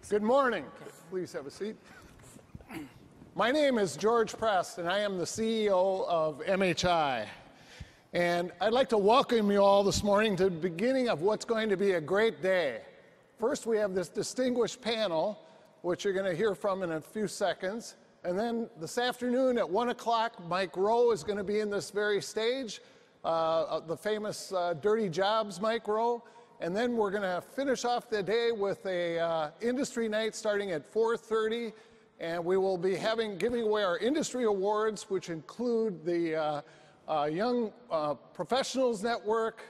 Good morning. Please have a seat. My name is George Prest, and I am the CEO of MHI. And I'd like to welcome you all this morning to the beginning of what's going to be a great day. First, we have this distinguished panel, which you're going to hear from in a few seconds. And then this afternoon at 1 o'clock, Mike Rowe is going to be in this very stage, the famous Dirty Jobs Mike Rowe. And then we're going to finish off the day with a industry night starting at 4:30. And we will be giving away our industry awards, which include the Young Professionals Network,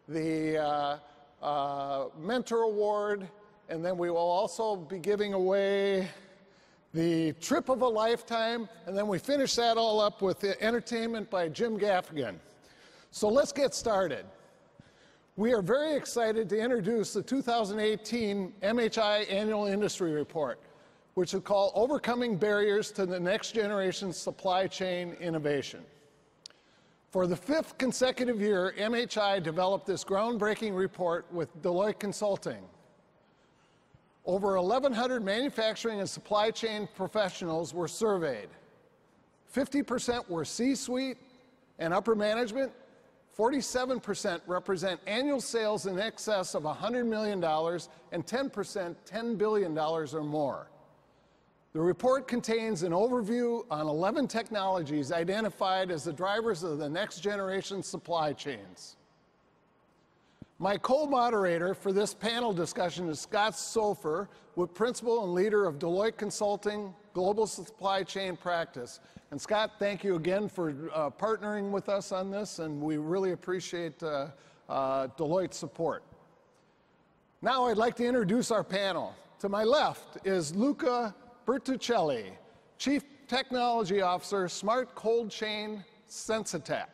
the Mentor Award, and then we will also be giving away the Trip of a Lifetime, and then we finish that all up with the entertainment by Jim Gaffigan. So let's get started. We are very excited to introduce the 2018 MHI Annual Industry Report, which is called Overcoming Barriers to the Next Generation Supply Chain Innovation. For the 5th consecutive year, MHI developed this groundbreaking report with Deloitte Consulting. Over 1,100 manufacturing and supply chain professionals were surveyed. 50% were C-suite and upper management. 47% represent annual sales in excess of $100 million, and 10% $10 billion or more. The report contains an overview on 11 technologies identified as the drivers of the next generation supply chains. My co-moderator for this panel discussion is Scott Sopher, principal and leader of Deloitte Consulting Global Supply Chain Practice. And Scott, thank you again for partnering with us on this, and we really appreciate Deloitte's support. Now I'd like to introduce our panel. To my left is Luca Celli, Chief Technology Officer, Smart Cold Chain Sensitech.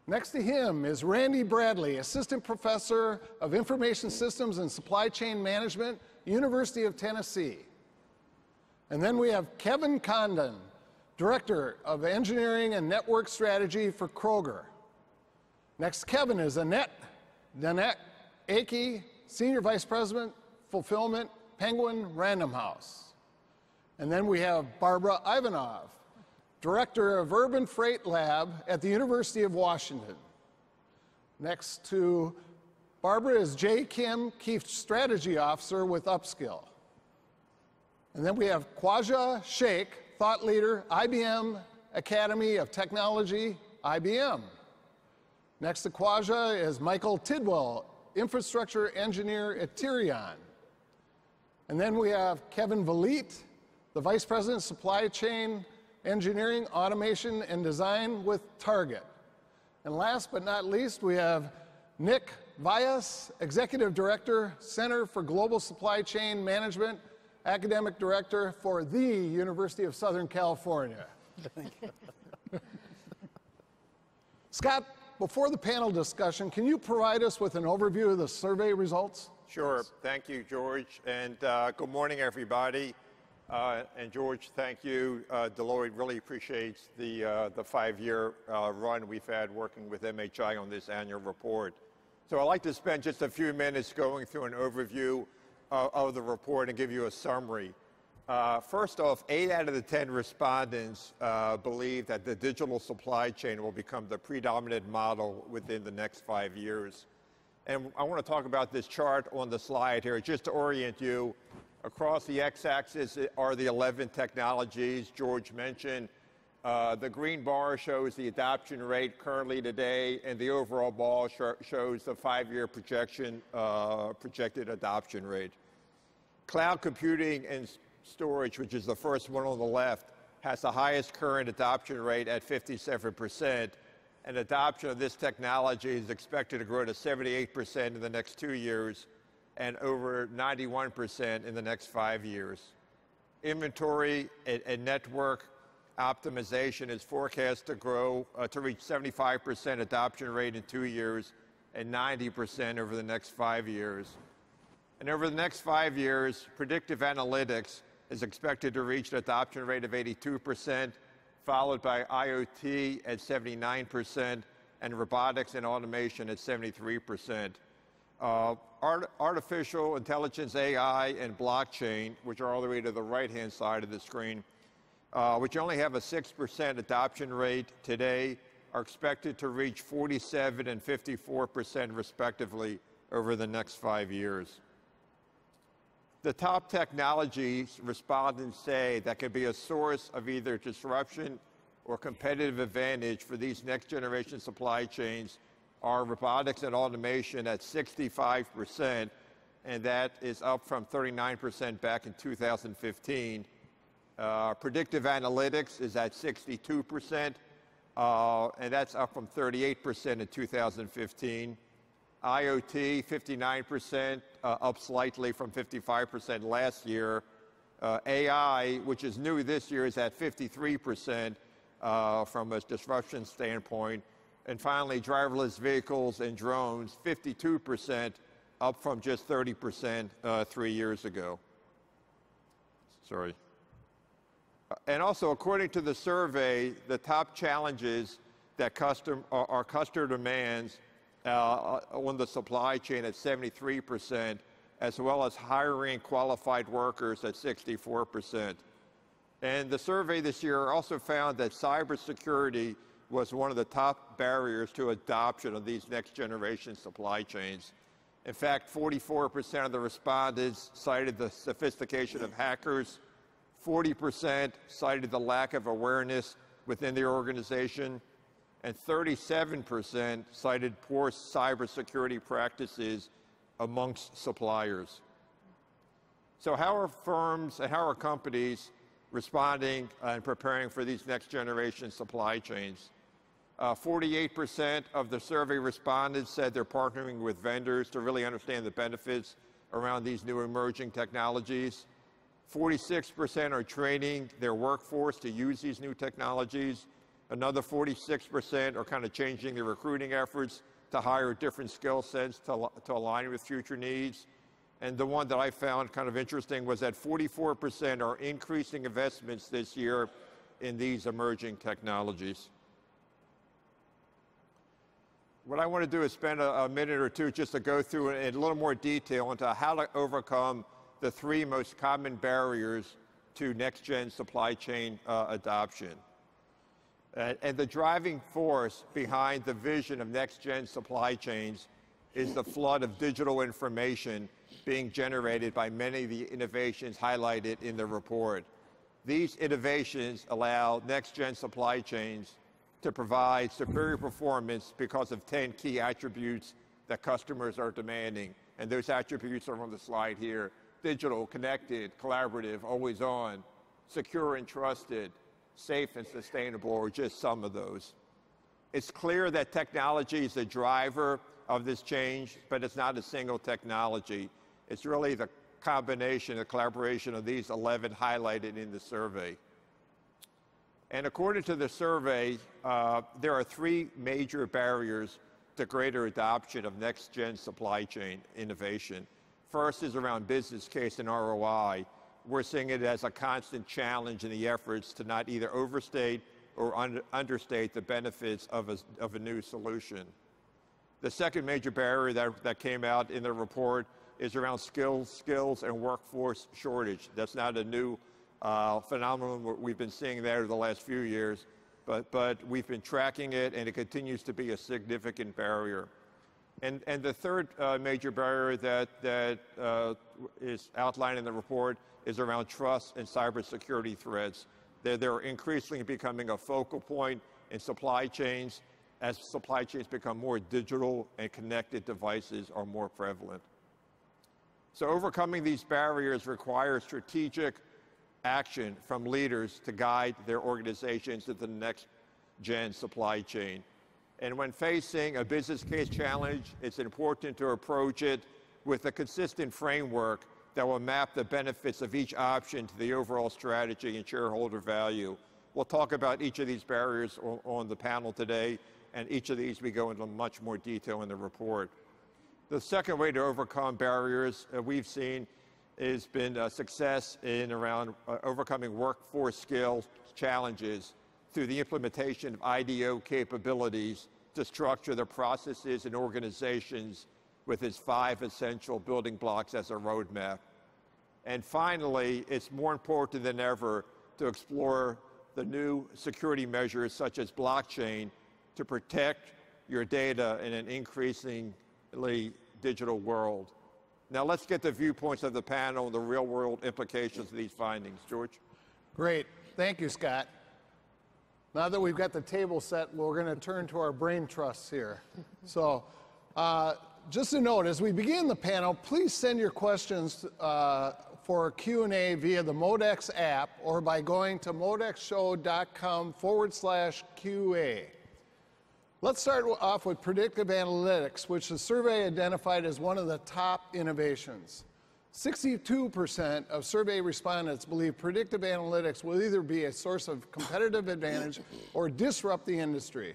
Next to him is Randy Bradley, Assistant Professor of Information Systems and Supply Chain Management, University of Tennessee. And then we have Kevin Condon, Director of Engineering and Network Strategy for Kroger. Next to Kevin is Annette Akey, Senior Vice President, Fulfillment, Penguin Random House. And then we have Barbara Ivanov, Director of Urban Freight Lab at the University of Washington. Next to Barbara is Jay Kim, Chief Strategy Officer with Upskill. And then we have Khwaja Sheikh, Thought Leader, IBM Academy of Technology, IBM. Next to Khwaja is Michael Tidwell, Infrastructure Engineer at Tyrion. And then we have Kevin Valit, the Vice President, Supply Chain Engineering, Automation, and Design with Target. And last but not least, we have Nick Vyas, Executive Director, Center for Global Supply Chain Management, Academic Director for the University of Southern California. Scott, before the panel discussion, can you provide us with an overview of the survey results? Sure. Thank you, George. And good morning, everybody. And George, thank you. Deloitte really appreciates the 5-year run we've had working with MHI on this annual report. So I'd like to spend just a few minutes going through an overview of the report and give you a summary. First off, 8 out of the 10 respondents believe that the digital supply chain will become the predominant model within the next 5 years. And I want to talk about this chart on the slide here, just to orient you. Across the x-axis are the 11 technologies George mentioned. The green bar shows the adoption rate currently today, and the overall bar shows the 5-year projected adoption rate. Cloud computing and storage, which is the first one on the left, has the highest current adoption rate at 57%, and adoption of this technology is expected to grow to 78% in the next 2 years, and over 91% in the next 5 years. Inventory and network optimization is forecast to grow to reach 75% adoption rate in 2 years and 90% over the next 5 years. And over the next 5 years, predictive analytics is expected to reach an adoption rate of 82%, followed by IoT at 79%, and robotics and automation at 73%. Artificial intelligence, AI, and blockchain, which are all the way to the right-hand side of the screen, which only have a 6% adoption rate today, are expected to reach 47% and 54% respectively over the next 5 years. The top technologies respondents say that could be a source of either disruption or competitive advantage for these next generation supply chains are robotics and automation at 65%, and that is up from 39% back in 2015. Predictive analytics is at 62%, and that's up from 38% in 2015. IoT, 59%, up slightly from 55% last year. AI, which is new this year, is at 53% from a disruption standpoint. And finally, driverless vehicles and drones, 52%, up from just 30% 3 years ago. Sorry. And also, according to the survey, the top challenges that our customer demands on the supply chain at 73%, as well as hiring qualified workers at 64%. And the survey this year also found that cybersecurity was one of the top barriers to adoption of these next generation supply chains. In fact, 44% of the respondents cited the sophistication of hackers, 40% cited the lack of awareness within their organization, and 37% cited poor cybersecurity practices amongst suppliers. So how are firms and how are companies responding and preparing for these next generation supply chains? 48% of the survey respondents said they're partnering with vendors to really understand the benefits around these new emerging technologies. 46% are training their workforce to use these new technologies. Another 46% are kind of changing their recruiting efforts to hire different skill sets to align with future needs. And the one that I found kind of interesting was that 44% are increasing investments this year in these emerging technologies. What I want to do is spend a minute or two just to go through in a little more detail into how to overcome the 3 most common barriers to next-gen supply chain adoption. And the driving force behind the vision of next-gen supply chains is the flood of digital information being generated by many of the innovations highlighted in the report. These innovations allow next-gen supply chains to provide superior performance because of 10 key attributes that customers are demanding. And those attributes are on the slide here: digital, connected, collaborative, always on, secure and trusted, safe and sustainable, or just some of those. It's clear that technology is the driver of this change, but it's not a single technology. It's really the combination, the collaboration of these 11 highlighted in the survey. And according to the survey, there are 3 major barriers to greater adoption of next-gen supply chain innovation. First is around business case and ROI. We're seeing it as a constant challenge in the efforts to not either overstate or understate the benefits of a new solution. The second major barrier that came out in the report is around skills and workforce shortage. That's not a new phenomenon we've been seeing there the last few years, but we've been tracking it, and it continues to be a significant barrier. And the third major barrier that is outlined in the report is around trust and cybersecurity threats. They're increasingly becoming a focal point in supply chains as supply chains become more digital and connected devices are more prevalent. So overcoming these barriers requires strategic action from leaders to guide their organizations to the next gen supply chain. And when facing a business case challenge, it's important to approach it with a consistent framework that will map the benefits of each option to the overall strategy and shareholder value. We'll talk about each of these barriers on the panel today, and each of these we go into much more detail in the report. The second way to overcome barriers we've seen has been success in around overcoming workforce skills challenges through the implementation of Ideo capabilities to structure the processes and organizations with its 5 essential building blocks as a roadmap. And finally, it's more important than ever to explore the new security measures such as blockchain to protect your data in an increasingly digital world. Now let's get the viewpoints of the panel and the real-world implications of these findings. George? Great. Thank you, Scott. Now that we've got the table set, we're going to turn to our brain trusts here. So just a note, as we begin the panel, please send your questions for Q&A via the MODEX app or by going to modexshow.com/QA. Let's start off with predictive analytics, which the survey identified as one of the top innovations. 62% of survey respondents believe predictive analytics will either be a source of competitive advantage or disrupt the industry.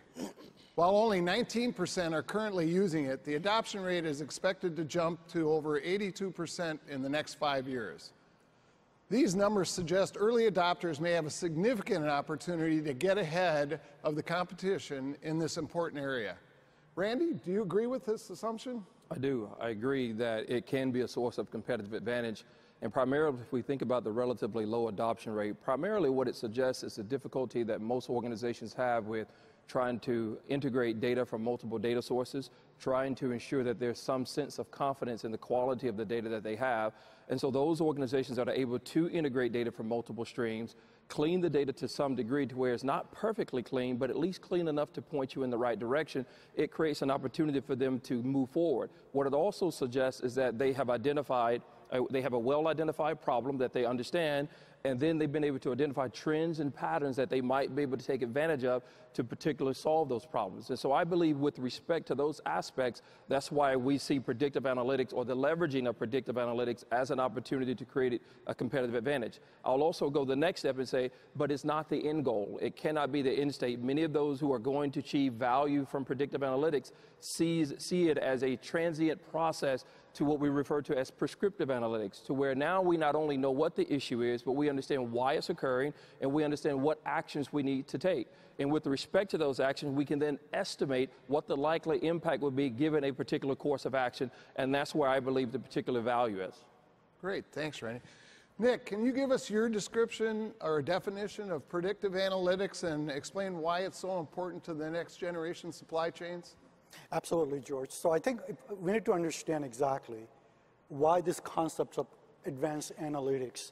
While only 19% are currently using it, the adoption rate is expected to jump to over 82% in the next 5 years. These numbers suggest early adopters may have a significant opportunity to get ahead of the competition in this important area. Randy, do you agree with this assumption? I do. I agree that it can be a source of competitive advantage. And primarily, if we think about the relatively low adoption rate, primarily what it suggests is the difficulty that most organizations have with trying to integrate data from multiple data sources, trying to ensure that there's some sense of confidence in the quality of the data that they have. And so those organizations that are able to integrate data from multiple streams, clean the data to some degree to where it's not perfectly clean, but at least clean enough to point you in the right direction, it creates an opportunity for them to move forward. What it also suggests is that they have identified, they have a well-identified problem that they understand, and then they've been able to identify trends and patterns that they might be able to take advantage of to particularly solve those problems. And so I believe with respect to those aspects, that's why we see predictive analytics or the leveraging of predictive analytics as an opportunity to create a competitive advantage. I'll also go the next step and say, but it's not the end goal. It cannot be the end state. Many of those who are going to achieve value from predictive analytics see it as a transient process to what we refer to as prescriptive analytics, to where now we not only know what the issue is, but we understand why it's occurring, and we understand what actions we need to take. And with respect to those actions, we can then estimate what the likely impact would be given a particular course of action, and that's where I believe the particular value is. Great, thanks, Randy. Nick, can you give us your description or definition of predictive analytics and explain why it's so important to the next generation supply chains? Absolutely, George. So I think we need to understand exactly why this concept of advanced analytics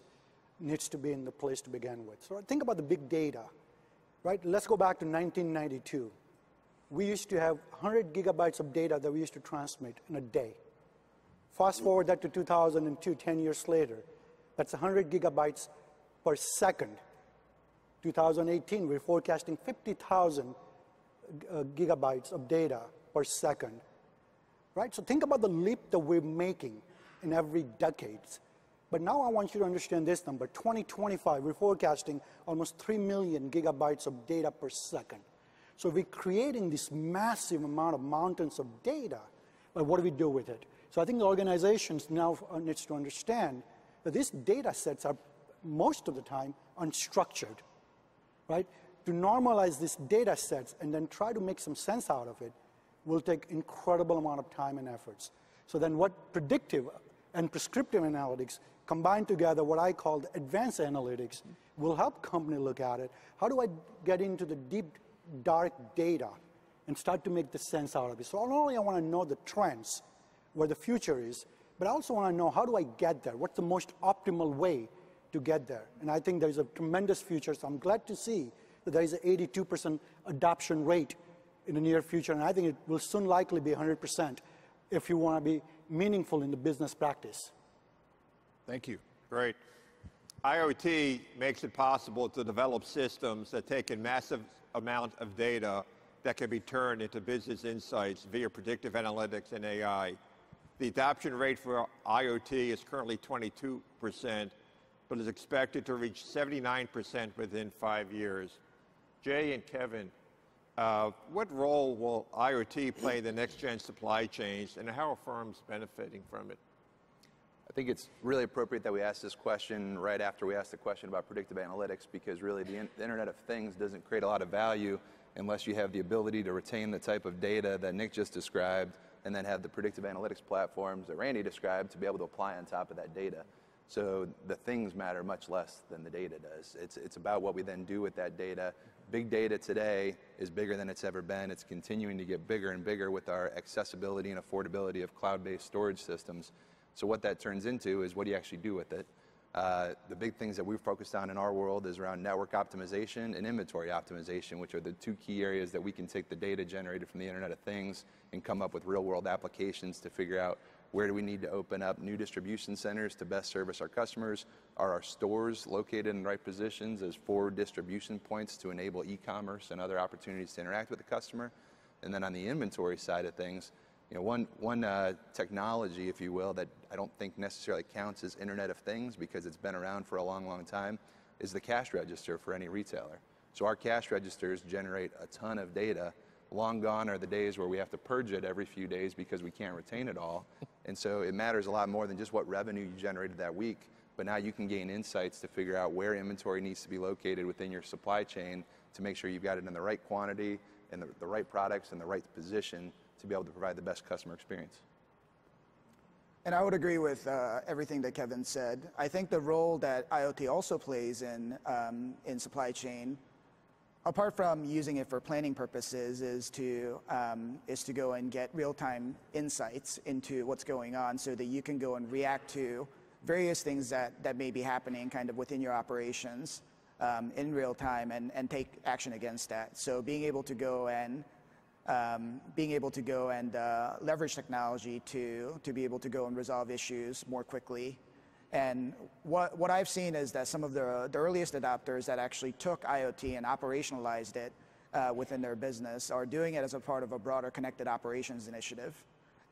needs to be in the place to begin with. So think about the big data, right? Let's go back to 1992. We used to have 100 gigabytes of data that we used to transmit in a day. Fast forward that to 2002, 10 years later, that's 100 gigabytes per second. 2018, we're forecasting 50,000 gigabytes of data per second, right? So think about the leap that we're making in every decade. But now I want you to understand this number. 2025, we're forecasting almost 3 million gigabytes of data per second. So we're creating this massive amount of mountains of data, but what do we do with it? So I think the organizations now needs to understand that these data sets are most of the time unstructured, right? To normalize these data sets and then try to make some sense out of it will take incredible amount of time and efforts. So then what predictive and prescriptive analytics combined together, what I call the advanced analytics, will help company look at it. How do I get into the deep, dark data and start to make the sense out of it? So not only I want to know the trends, where the future is, but I also want to know how do I get there? What's the most optimal way to get there? And I think there's a tremendous future, so I'm glad to see that there is an 82% adoption rate in the near future, and I think it will soon likely be 100% if you want to be meaningful in the business practice. Thank you. Great. IoT makes it possible to develop systems that take a massive amount of data that can be turned into business insights via predictive analytics and AI. The adoption rate for IoT is currently 22%, but is expected to reach 79% within 5 years. Jay and Kevin, what role will IoT play in the next-gen supply chains, and how are firms benefiting from it? I think it's really appropriate that we ask this question right after we ask the question about predictive analytics, because really the Internet of Things doesn't create a lot of value unless you have the ability to retain the type of data that Nick just described and then have the predictive analytics platforms that Randy described to be able to apply on top of that data. So the things matter much less than the data does. It's about what we then do with that data. Big data today is bigger than it's ever been. It's continuing to get bigger and bigger with our accessibility and affordability of cloud-based storage systems. So what that turns into is, what do you actually do with it? The big things that we've focused on in our world is around network optimization and inventory optimization, which are the two key areas that we can take the data generated from the Internet of Things and come up with real-world applications to figure out where do we need to open up new distribution centers to best service our customers? Are our stores located in the right positions as forward distribution points to enable e-commerce and other opportunities to interact with the customer? And then on the inventory side of things, you know, one technology, if you will, that I don't think necessarily counts as Internet of Things because it's been around for a long, long time, is the cash register for any retailer. So our cash registers generate a ton of data. Long gone are the days where we have to purge it every few days because we can't retain it all. And so it matters a lot more than just what revenue you generated that week, but now you can gain insights to figure out where inventory needs to be located within your supply chain to make sure you've got it in the right quantity and the right products and the right position to be able to provide the best customer experience. And I would agree with everything that Kevin said. I think the role that IoT also plays in supply chain, apart from using it for planning purposes, is to go and get real-time insights into what's going on so that you can go and react to various things that may be happening kind of within your operations in real time and take action against that. So being able to go and leverage technology to be able to go and resolve issues more quickly. And what I've seen is that some of the earliest adopters that actually took IoT and operationalized it within their business are doing it as a part of a broader connected operations initiative.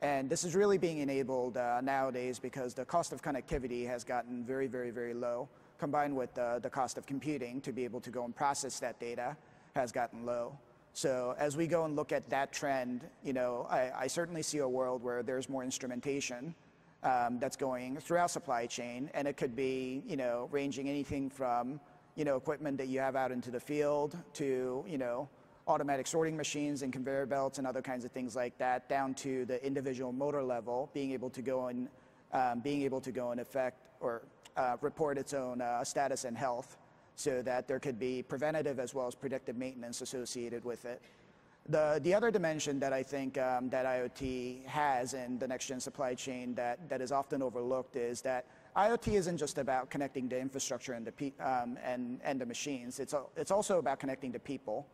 And this is really being enabled nowadays because the cost of connectivity has gotten very, very, very low, combined with the cost of computing to be able to go and process that data has gotten low. So as we go and look at that trend, you know, I certainly see a world where there's more instrumentation that's going throughout supply chain, and it could be, you know, ranging anything from, you know, equipment that you have out into the field to, you know, automatic sorting machines and conveyor belts and other kinds of things like that, down to the individual motor level, being able to go and affect or report its own status and health, so that there could be preventative as well as predictive maintenance associated with it. The other dimension that I think that IoT has in the next-gen supply chain that is often overlooked is that IoT isn't just about connecting the infrastructure and the machines. It's also about connecting to people.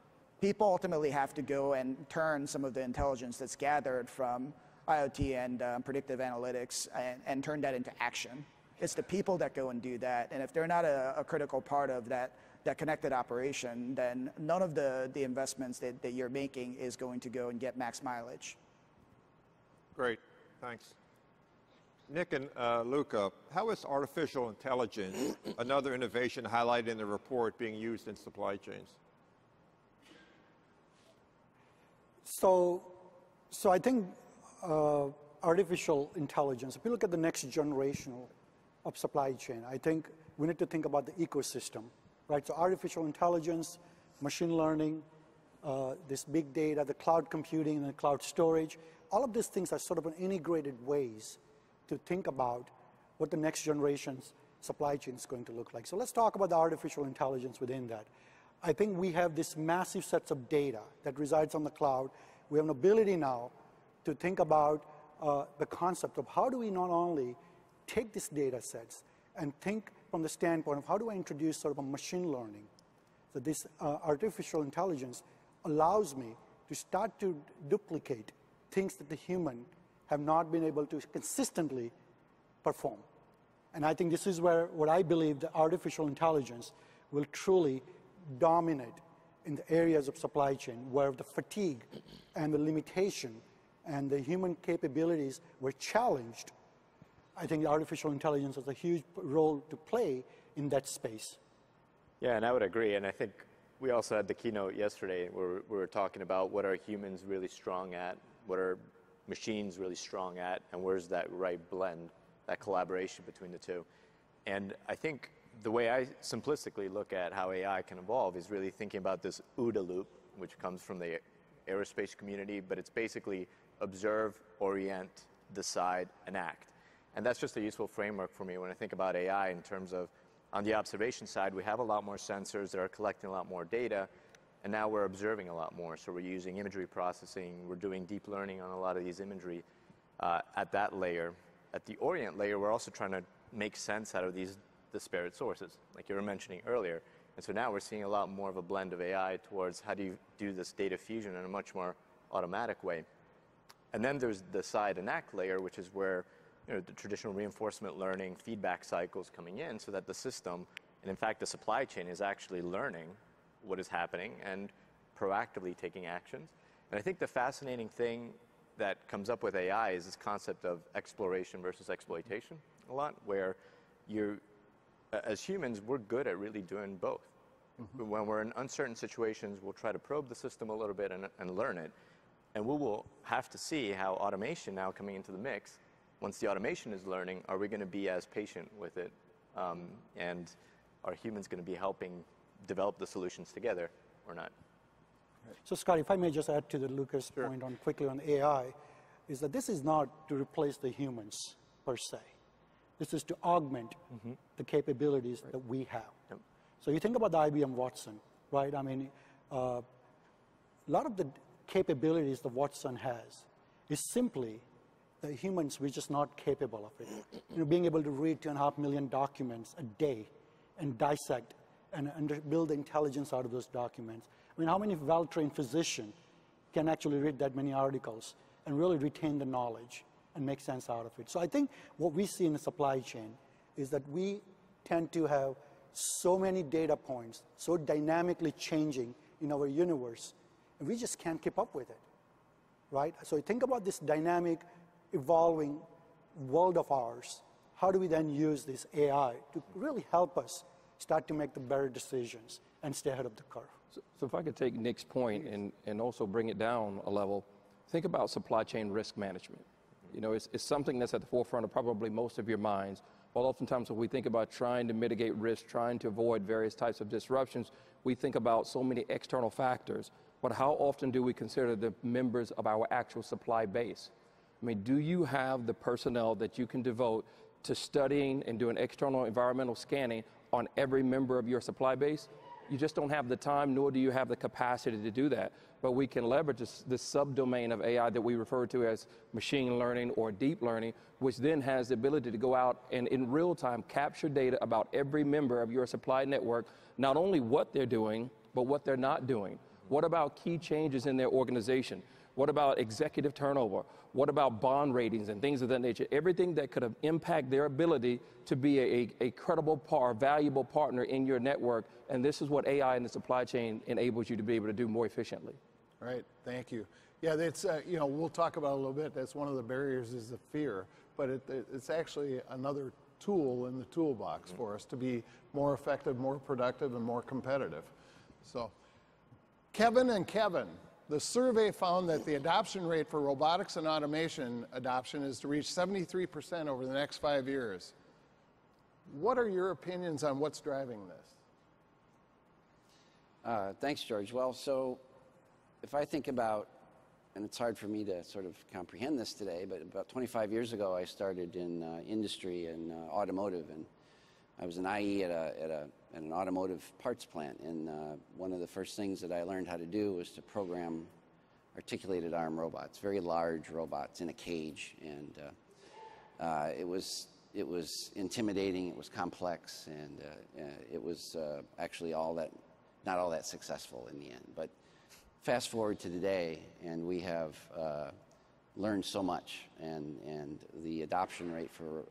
People ultimately have to go and turn some of the intelligence that's gathered from IoT and predictive analytics and turn that into action. It's the people that go and do that, and if they're not a critical part of that connected operation, then none of the investments that you're making is going to go and get max mileage. Great, thanks. Nick and Luca, how is artificial intelligence, another innovation highlighted in the report, being used in supply chains? So I think artificial intelligence, if you look at the next generation of supply chain, I think we need to think about the ecosystem, right? So artificial intelligence, machine learning, this big data, the cloud computing and the cloud storage, all of these things are sort of an integrated ways to think about what the next generation's supply chain is going to look like. So let's talk about the artificial intelligence within that. I think we have this massive sets of data that resides on the cloud. We have an ability now to think about the concept of how do we not only take these data sets and think from the standpoint of how do I introduce sort of a machine learning. So this artificial intelligence allows me to start to duplicate things that the human have not been able to consistently perform. And I think this is where what I believe the artificial intelligence will truly dominate in the areas of supply chain where the fatigue and the limitation and the human capabilities were challenged. I think artificial intelligence has a huge role to play in that space. Yeah, and I would agree. And I think we also had the keynote yesterday where we were talking about what are humans really strong at, what are machines really strong at, and where's that right blend, that collaboration between the two. And I think the way I simplistically look at how AI can evolve is really thinking about this OODA loop, which comes from the aerospace community, but it's basically observe, orient, decide, and act. And that's just a useful framework for me when I think about AI in terms of, on the observation side, we have a lot more sensors that are collecting a lot more data, and now we're observing a lot more. So we're using imagery processing, we're doing deep learning on a lot of these imagery at that layer. At the orient layer, we're also trying to make sense out of these disparate sources, like you were mentioning earlier. And so now we're seeing a lot more of a blend of AI towards how do you do this data fusion in a much more automatic way. And then there's the decide and act layer, which is where the traditional reinforcement learning feedback cycles coming in so that the system, and in fact the supply chain, is actually learning what is happening and proactively taking actions. And I think the fascinating thing that comes up with AI is this concept of exploration versus exploitation a lot, where as humans, we're good at really doing both. Mm-hmm. When we're in uncertain situations, we'll try to probe the system a little bit and learn it. And we will have to see how automation now coming into the mix, once the automation is learning, are we going to be as patient with it? And are humans going to be helping develop the solutions together or not? So Scott, if I may just add to the Lukas point on quickly on AI, is that this is not to replace the humans per se. This is to augment the capabilities that we have. Yep. So you think about the IBM Watson, right? I mean, a lot of the capabilities that Watson has is simply the humans, we're just not capable of it. Being able to read 2.5 million documents a day and dissect and build intelligence out of those documents. I mean, how many well-trained physicians can actually read that many articles and really retain the knowledge and make sense out of it? So I think what we see in the supply chain is that we tend to have so many data points, so dynamically changing in our universe, and we just can't keep up with it, right? So think about this dynamic, evolving world of ours. How do we then use this AI to really help us start to make the better decisions and stay ahead of the curve? So if I could take Nick's point and also bring it down a level, think about supply chain risk management. It's something that's at the forefront of probably most of your minds. While oftentimes when we think about trying to mitigate risk, trying to avoid various types of disruptions, we think about so many external factors. But how often do we consider the members of our actual supply base? I mean, do you have the personnel that you can devote to studying and doing external environmental scanning on every member of your supply base? You just don't have the time, nor do you have the capacity to do that. But we can leverage this subdomain of AI that we refer to as machine learning or deep learning, which then has the ability to go out and in real time capture data about every member of your supply network, not only what they're doing, but what they're not doing. What about key changes in their organization? What about executive turnover? What about bond ratings and things of that nature? Everything that could impact their ability to be a credible valuable partner in your network. And this is what AI in the supply chain enables you to be able to do more efficiently. Right, thank you. Yeah, that's, we'll talk about it a little bit. That's one of the barriers is the fear, but it's actually another tool in the toolbox for us to be more effective, more productive, and more competitive. So, Kevin and Kevin, the survey found that the adoption rate for robotics and automation adoption is to reach 73% over the next 5 years. What are your opinions on what's driving this? Thanks, George. Well, so if I think about, and it's hard for me to sort of comprehend this today, but about 25 years ago, I started in industry and automotive, and I was an IE at an automotive parts plant, and one of the first things that I learned how to do was to program articulated arm robots, very large robots in a cage, and it was intimidating, it was complex, and it was actually not all that successful in the end. But fast forward to today, and we have learned so much, and the adoption rate for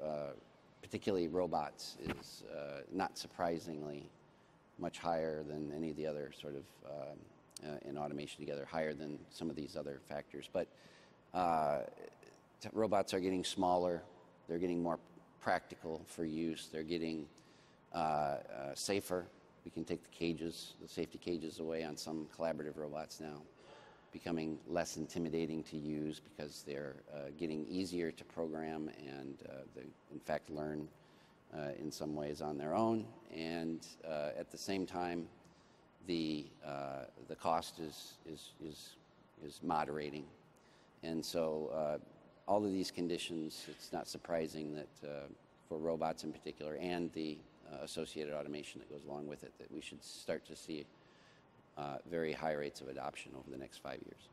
particularly robots is not surprisingly much higher than any of the other sort of in automation together, higher than some of these other factors. But robots are getting smaller, they're getting more practical for use, they're getting safer. We can take the safety cages away on some collaborative robots now, becoming less intimidating to use because they're getting easier to program, and they in fact learn in some ways on their own. And at the same time, the cost is moderating. And so all of these conditions, it's not surprising that for robots in particular and the associated automation that goes along with it, that we should start to see very high rates of adoption over the next 5 years.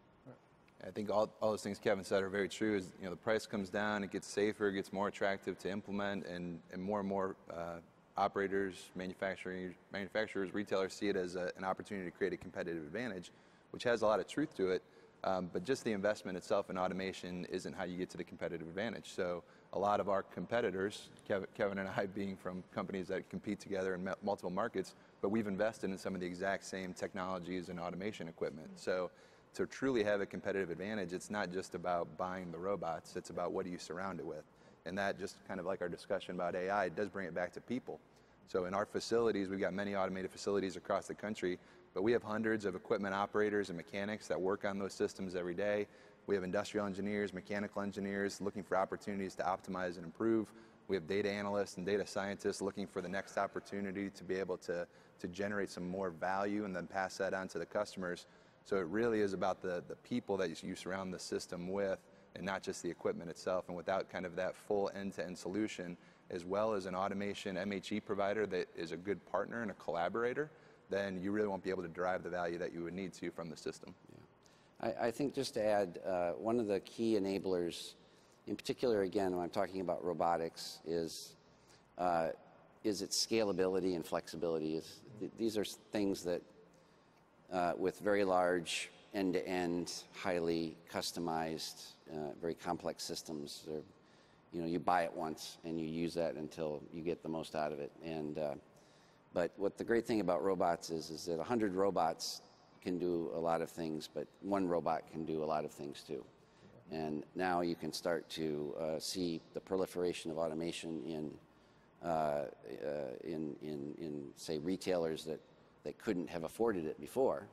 I think all those things Kevin said are very true. Is, you know, the price comes down, it gets safer, it gets more attractive to implement, and more operators, manufacturers, retailers see it as an opportunity to create a competitive advantage, which has a lot of truth to it. But just the investment itself in automation isn't how you get to the competitive advantage. So a lot of our competitors, Kevin and I being from companies that compete together in multiple markets, but we've invested in some of the exact same technologies and automation equipment. So to truly have a competitive advantage, it's not just about buying the robots, it's about what do you surround it with. And that, just kind of like our discussion about AI, it does bring it back to people. So in our facilities, we've got many automated facilities across the country, but we have hundreds of equipment operators and mechanics that work on those systems every day. We have industrial engineers, mechanical engineers looking for opportunities to optimize and improve. We have data analysts and data scientists looking for the next opportunity to be able to generate some more value and then pass that on to the customers. So it really is about the people that you surround the system with, and not just the equipment itself. And without kind of that full end-to-end solution, as well as an automation MHE provider that is a good partner and a collaborator, then you really won't be able to derive the value that you would need to from the system. Yeah. I think just to add, one of the key enablers, in particular, again, when I'm talking about robotics, is its scalability and flexibility. These are things that with very large, end-to-end, highly customized, very complex systems. You know, you buy it once and you use that until you get the most out of it. And but what the great thing about robots is that 100 robots can do a lot of things, but one robot can do a lot of things too. And now you can start to see the proliferation of automation in say retailers that couldn't have afforded it before,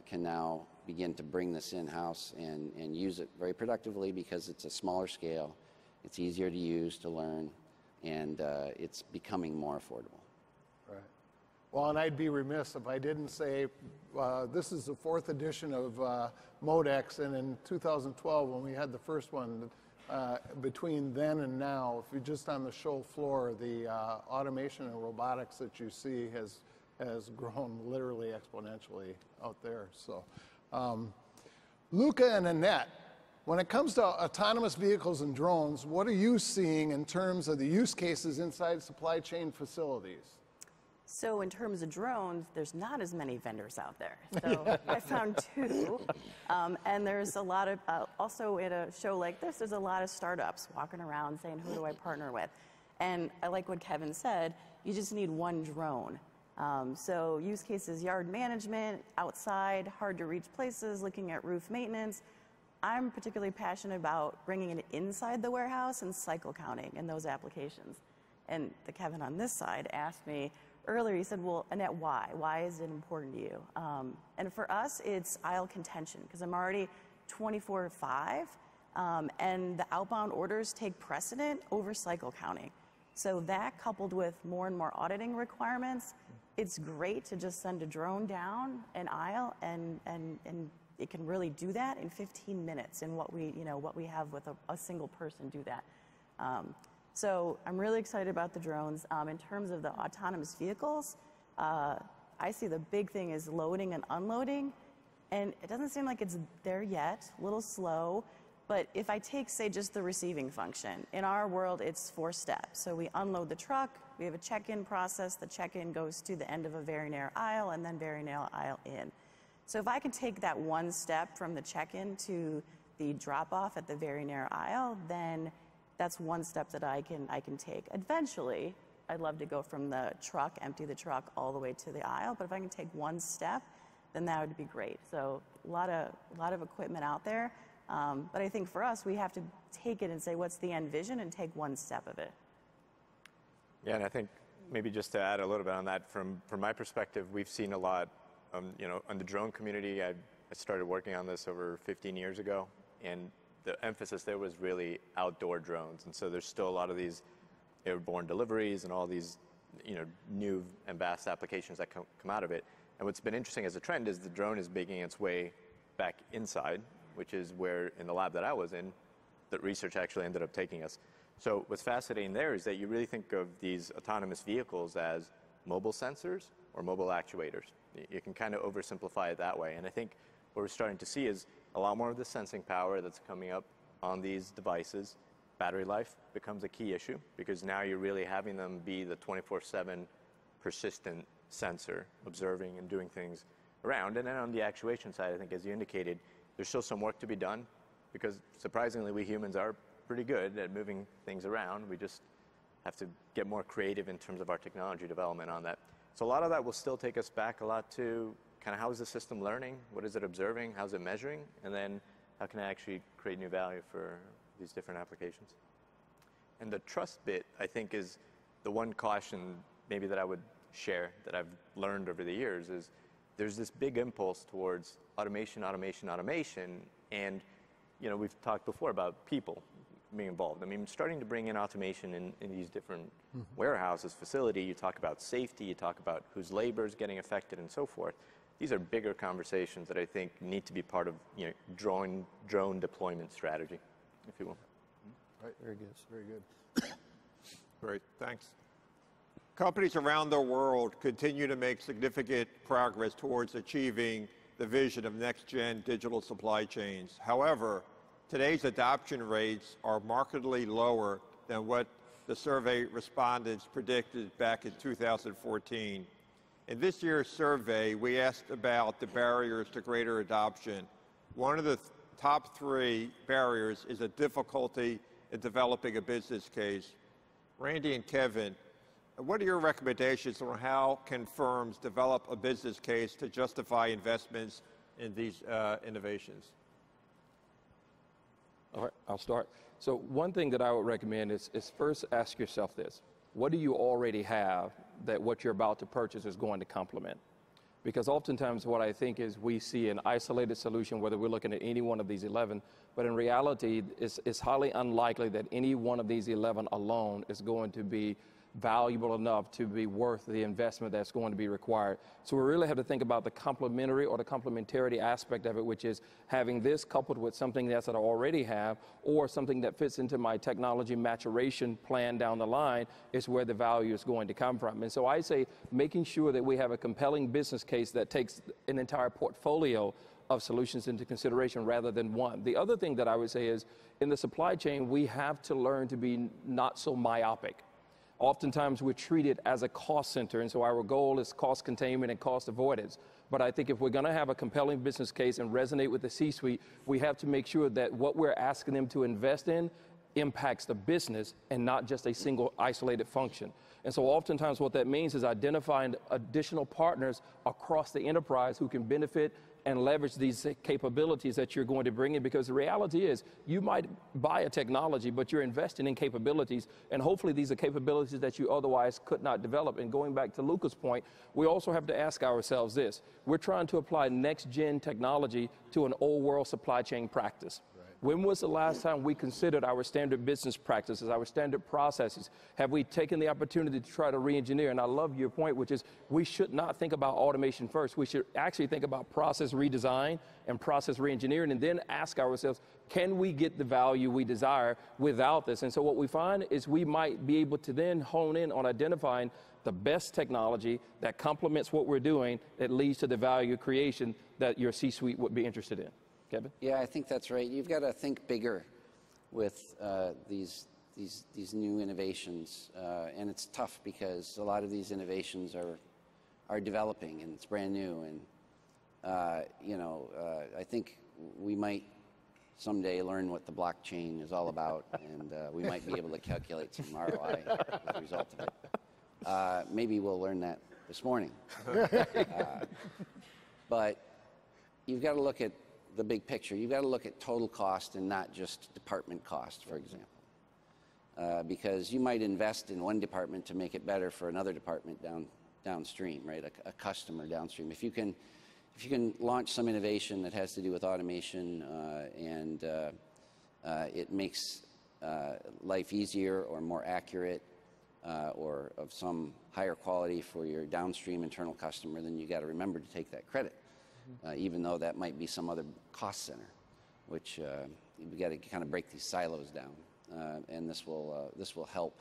can now begin to bring this in-house and use it very productively, because it's a smaller scale, it's easier to use, to learn, and it's becoming more affordable. Right. Well, and I'd be remiss if I didn't say this is the 4th edition of MODEX, and in 2012, when we had the first one, between then and now, if you're just on the show floor, the automation and robotics that you see has grown literally exponentially out there. So, Luca and Annette, when it comes to autonomous vehicles and drones, what are you seeing in terms of the use cases inside supply chain facilities? So in terms of drones, there's not as many vendors out there. So I found 2. And there's a lot of, also at a show like this, there's a lot of startups walking around saying, who do I partner with? And I like what Kevin said, you just need one drone. So use cases, yard management, outside, hard to reach places, looking at roof maintenance. I'm particularly passionate about bringing it inside the warehouse and cycle counting in those applications. And the Kevin on this side asked me earlier, he said, well, Annette, why? Why is it important to you? And for us, it's aisle contention, because I'm already 24/5, and the outbound orders take precedent over cycle counting. So that, coupled with more and more auditing requirements, it's great to just send a drone down an aisle, and it can really do that in 15 minutes in what we have with a single person do that. So I'm really excited about the drones. In terms of the autonomous vehicles, I see the big thing is loading and unloading, and it doesn't seem like it's there yet, a little slow. But if I take, say, just the receiving function, in our world, it's 4 steps. So we unload the truck, we have a check-in process, the check-in goes to the end of a very narrow aisle, and then very narrow aisle in. So if I can take that one step from the check-in to the drop-off at the very narrow aisle, then that's one step that I can take. Eventually, I'd love to go from the truck, empty the truck, all the way to the aisle, but if I can take one step, then that would be great. So a lot of equipment out there. But I think for us, we have to take it and say, what's the end vision, and take one step of it. Yeah, and I think maybe just to add a little bit on that, from my perspective, we've seen a lot, on the drone community. I started working on this over 15 years ago, and the emphasis there was really outdoor drones. And so there's still a lot of these airborne deliveries and all these, new and vast applications that come out of it. And what's been interesting as a trend is the drone is making its way back inside, which is where, in the lab that I was in, that research actually ended up taking us. So what's fascinating there is that you really think of these autonomous vehicles as mobile sensors or mobile actuators. You can kind of oversimplify it that way. And I think what we're starting to see is a lot more of the sensing power that's coming up on these devices. Battery life becomes a key issue because now you're really having them be the 24/7 persistent sensor, observing and doing things around. And then on the actuation side, I think, as you indicated, there's still some work to be done because surprisingly, we humans are pretty good at moving things around. We just have to get more creative in terms of our technology development on that. So a lot of that will still take us back a lot to kind of how is the system learning, what is it observing, how's it measuring, and then how can I actually create new value for these different applications. And the trust bit, I think, is the one caution maybe that I would share that I've learned over the years is there's this big impulse towards automation, automation, automation, and we've talked before about people being involved. I mean, starting to bring in automation in these different warehouses, facility, you talk about safety, you talk about whose labor is getting affected and so forth. These are bigger conversations that I think need to be part of drone deployment strategy, if you will. Right. Very good. Very good. Great, thanks. Companies around the world continue to make significant progress towards achieving the vision of next-gen digital supply chains. However, today's adoption rates are markedly lower than what the survey respondents predicted back in 2014. In this year's survey, we asked about the barriers to greater adoption. One of the top 3 barriers is a difficulty in developing a business case. Randy and Kevin, what are your recommendations on how can firms develop a business case to justify investments in these innovations? All right, I'll start. So one thing that I would recommend is first ask yourself this. What do you already have that what you're about to purchase is going to complement? Because oftentimes what I think is we see an isolated solution, whether we're looking at any one of these 11, but in reality, it's highly unlikely that any one of these 11 alone is going to be valuable enough to be worth the investment that's going to be required. So we really have to think about the complementary or the complementarity aspect of it, which is having this coupled with something else that I already have or something that fits into my technology maturation plan down the line is where the value is going to come from. And so I say making sure that we have a compelling business case that takes an entire portfolio of solutions into consideration rather than one. The other thing that I would say is in the supply chain, we have to learn to be not so myopic. Oftentimes we're treated as a cost center, and so our goal is cost containment and cost avoidance. But I think if we're going to have a compelling business case and resonate with the C-suite, we have to make sure that what we're asking them to invest in impacts the business and not just a single isolated function. And so oftentimes what that means is identifying additional partners across the enterprise who can benefit and leverage these capabilities that you're going to bring in, because the reality is you might buy a technology, but you're investing in capabilities, and hopefully these are capabilities that you otherwise could not develop. And going back to Luca's point, we also have to ask ourselves this. We're trying to apply next-gen technology to an old-world supply chain practice. When was the last time we considered our standard business practices, our standard processes? Have we taken the opportunity to try to re-engineer? And I love your point, which is we should not think about automation first. We should actually think about process redesign and process re-engineering, and then ask ourselves, can we get the value we desire without this? And so what we find is we might be able to then hone in on identifying the best technology that complements what we're doing that leads to the value creation that your C-suite would be interested in. Kevin? Yeah, I think that's right. You've got to think bigger with these new innovations, and it's tough because a lot of these innovations are developing and it's brand new. And I think we might someday learn what the blockchain is all about, and we might be able to calculate some ROI as a result of it. Maybe we'll learn that this morning. But you've got to look at the big picture. You've got to look at total cost and not just department cost, for example. Because you might invest in one department to make it better for another department downstream, right? A customer downstream. If you can launch some innovation that has to do with automation and it makes life easier or more accurate or of some higher quality for your downstream internal customer, then you got to remember to take that credit. Even though that might be some other cost center. which we got to kind of break these silos down, and this will help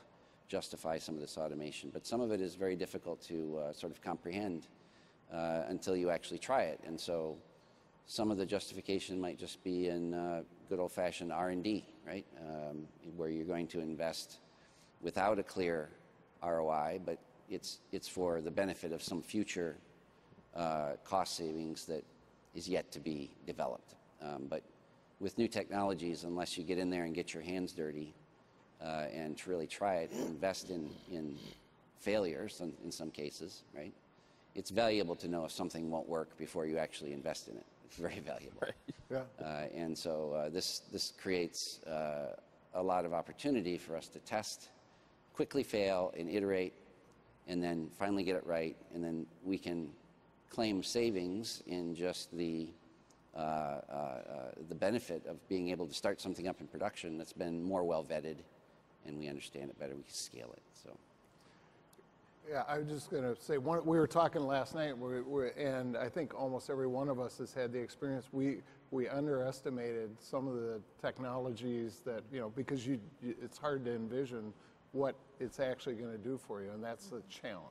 justify some of this automation. But some of it is very difficult to sort of comprehend until you actually try it, and so some of the justification might just be in good old-fashioned R&D, right, where you're going to invest without a clear ROI, but it's for the benefit of some future cost savings that is yet to be developed. But with new technologies, unless you get in there and get your hands dirty and to really try it and invest in failures in some cases, right? It's valuable to know if something won't work before you actually invest in it. It's very valuable. Right. Yeah. And so this creates a lot of opportunity for us to test, quickly fail, and iterate, and then finally get it right, and then we can claim savings in just the benefit of being able to start something up in production that's been more well vetted, and we understand it better. We can scale it. So. Yeah, I was just going to say, we were talking last night, and I think almost every one of us has had the experience. We underestimated some of the technologies that, because it's hard to envision what it's actually going to do for you, and that's the challenge.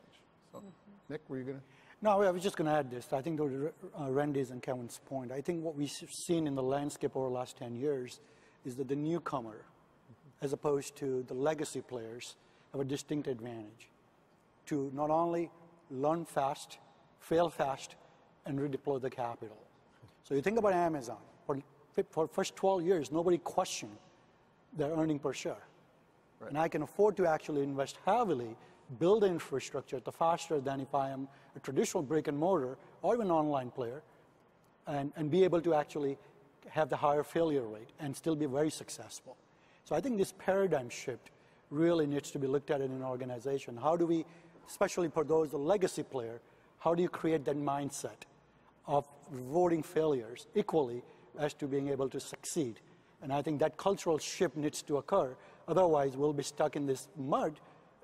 So, Nick, were you going to? No, I was just going to add this. I think to Randy's and Kevin's point, I think what we've seen in the landscape over the last 10 years is that the newcomer, as opposed to the legacy players, have a distinct advantage to not only learn fast, fail fast, and redeploy the capital. So you think about Amazon. For first 12 years, nobody questioned their earning per share. Right. And I can afford to actually invest heavily, build infrastructure at the faster than if I am a traditional brick and mortar or even online player, and be able to actually have the higher failure rate and still be very successful. So I think this paradigm shift really needs to be looked at in an organization. How do we, especially for those, the legacy player, how do you create that mindset of rewarding failures equally as to being able to succeed? And I think that cultural shift needs to occur. Otherwise, we'll be stuck in this mud,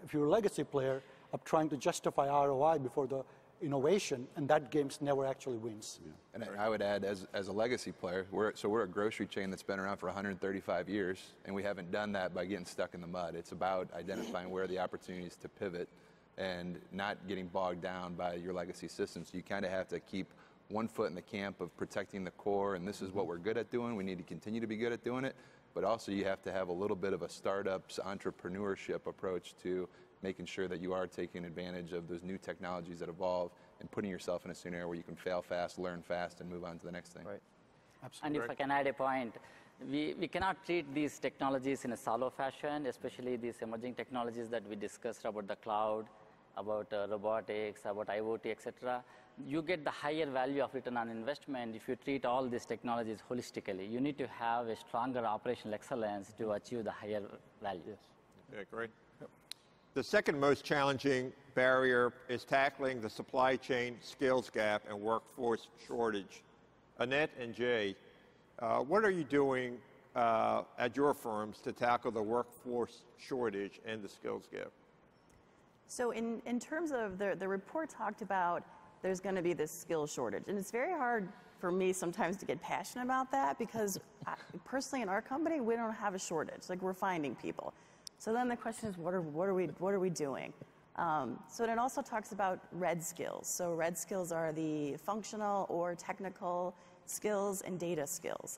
if you're a legacy player, of trying to justify ROI before the innovation, and that game never actually wins. Yeah. And I would add, as a legacy player, we're a grocery chain that's been around for 135 years, and we haven't done that by getting stuck in the mud. It's about identifying where the opportunities to pivot and not getting bogged down by your legacy systems. So you kind of have to keep one foot in the camp of protecting the core, and this is what we're good at doing. We need to continue to be good at doing it. But also you have to have a little bit of a startup's entrepreneurship approach to making sure that you are taking advantage of those new technologies that evolve and putting yourself in a scenario where you can fail fast, learn fast, and move on to the next thing. Right. Absolutely. And if I can add a point, we cannot treat these technologies in a silo fashion, especially these emerging technologies that we discussed about the cloud, about robotics, about IoT, etc. You get the higher value of return on investment if you treat all these technologies holistically. You need to have a stronger operational excellence to achieve the higher value. Yes. Yeah, great. Yep. The second most challenging barrier is tackling the supply chain skills gap and workforce shortage. Annette and Jay, what are you doing at your firms to tackle the workforce shortage and the skills gap? So in terms of the report talked about there's going to be this skill shortage. And it's very hard for me sometimes to get passionate about that because personally in our company, we don't have a shortage. Like we're finding people. So then the question is, what are we doing? So it also talks about red skills. So red skills are the functional or technical skills and data skills.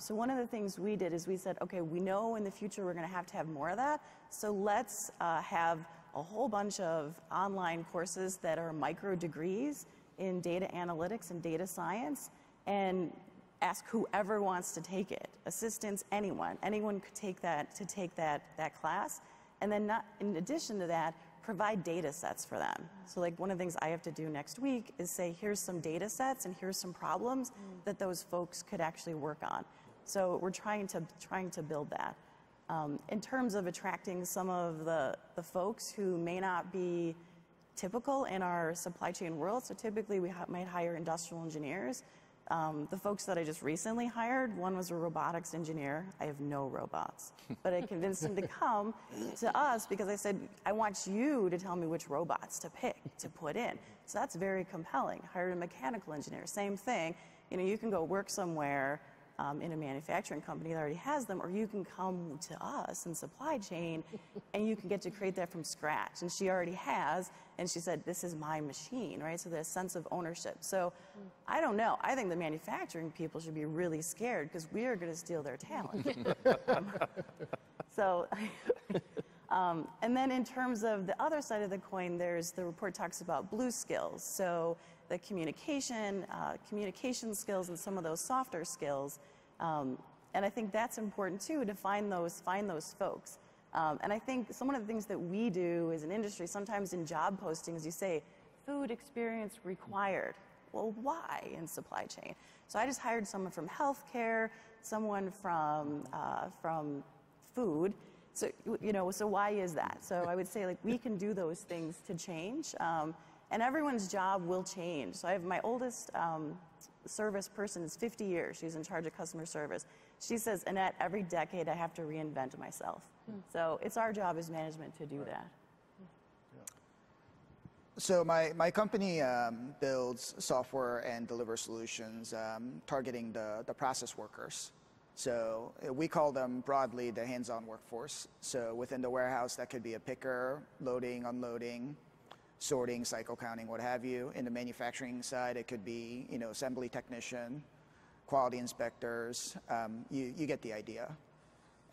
So one of the things we did is we said, okay, we know in the future we're going to have more of that. So let's have a whole bunch of online courses that are micro degrees in data analytics and data science, and ask whoever wants to take it, assistants, anyone could take that class, and then in addition to that, provide data sets for them. So like one of the things I have to do next week is say, here's some data sets and here's some problems that those folks could actually work on. So we're trying to build that. In terms of attracting some of the folks who may not be typical in our supply chain world, so typically we might hire industrial engineers. The folks that I just recently hired, one was a robotics engineer. I have no robots, but I convinced him to come to us because I said, I want you to tell me which robots to pick, to put in. So that's very compelling. Hired a mechanical engineer, same thing. You know, you can go work somewhere in a manufacturing company that already has them, or you can come to us in supply chain and you can get to create that from scratch. And she already has, and she said, this is my machine, right? So there's a sense of ownership. So I don't know. I think the manufacturing people should be really scared because we are going to steal their talent. And then in terms of the other side of the coin, there's the report talks about blue skills. So the communication skills and some of those softer skills. And I think that's important too, to find those folks. And I think some of the things that we do as an industry, sometimes in job postings, you say, food experience required. Well, why in supply chain? So I just hired someone from healthcare, someone from food. So, so why is that? So I would say, like, we can do those things to change. And everyone's job will change. So I have my oldest service person is 50 years. She's in charge of customer service. She says, Annette, every decade I have to reinvent myself. So it's our job as management to do that. So my company builds software and delivers solutions targeting the process workers. So we call them broadly the hands-on workforce. So within the warehouse, that could be a picker, loading, unloading, sorting, cycle counting, what have you. In the manufacturing side, it could be assembly technician, quality inspectors. You get the idea.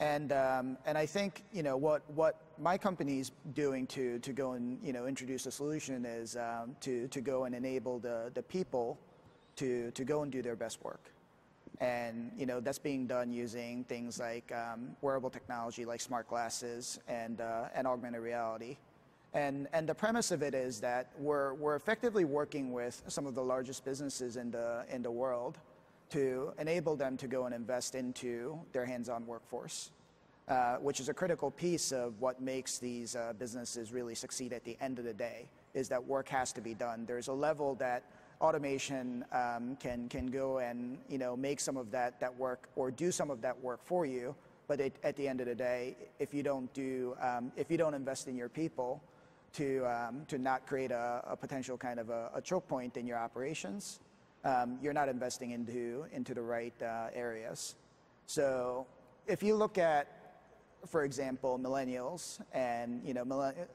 And I think what my company's doing to go and introduce a solution is to go and enable the people to go and do their best work. And that's being done using things like wearable technology like smart glasses and augmented reality. And the premise of it is that we're effectively working with some of the largest businesses in the world to enable them to go and invest into their hands-on workforce, which is a critical piece of what makes these businesses really succeed at the end of the day, is that work has to be done. There's a level that automation can go and make some of that work or do some of that work for you, but at the end of the day, if you don't invest in your people to not create a potential kind of a choke point in your operations, you're not investing into the right areas. So if you look at, for example, millennials, and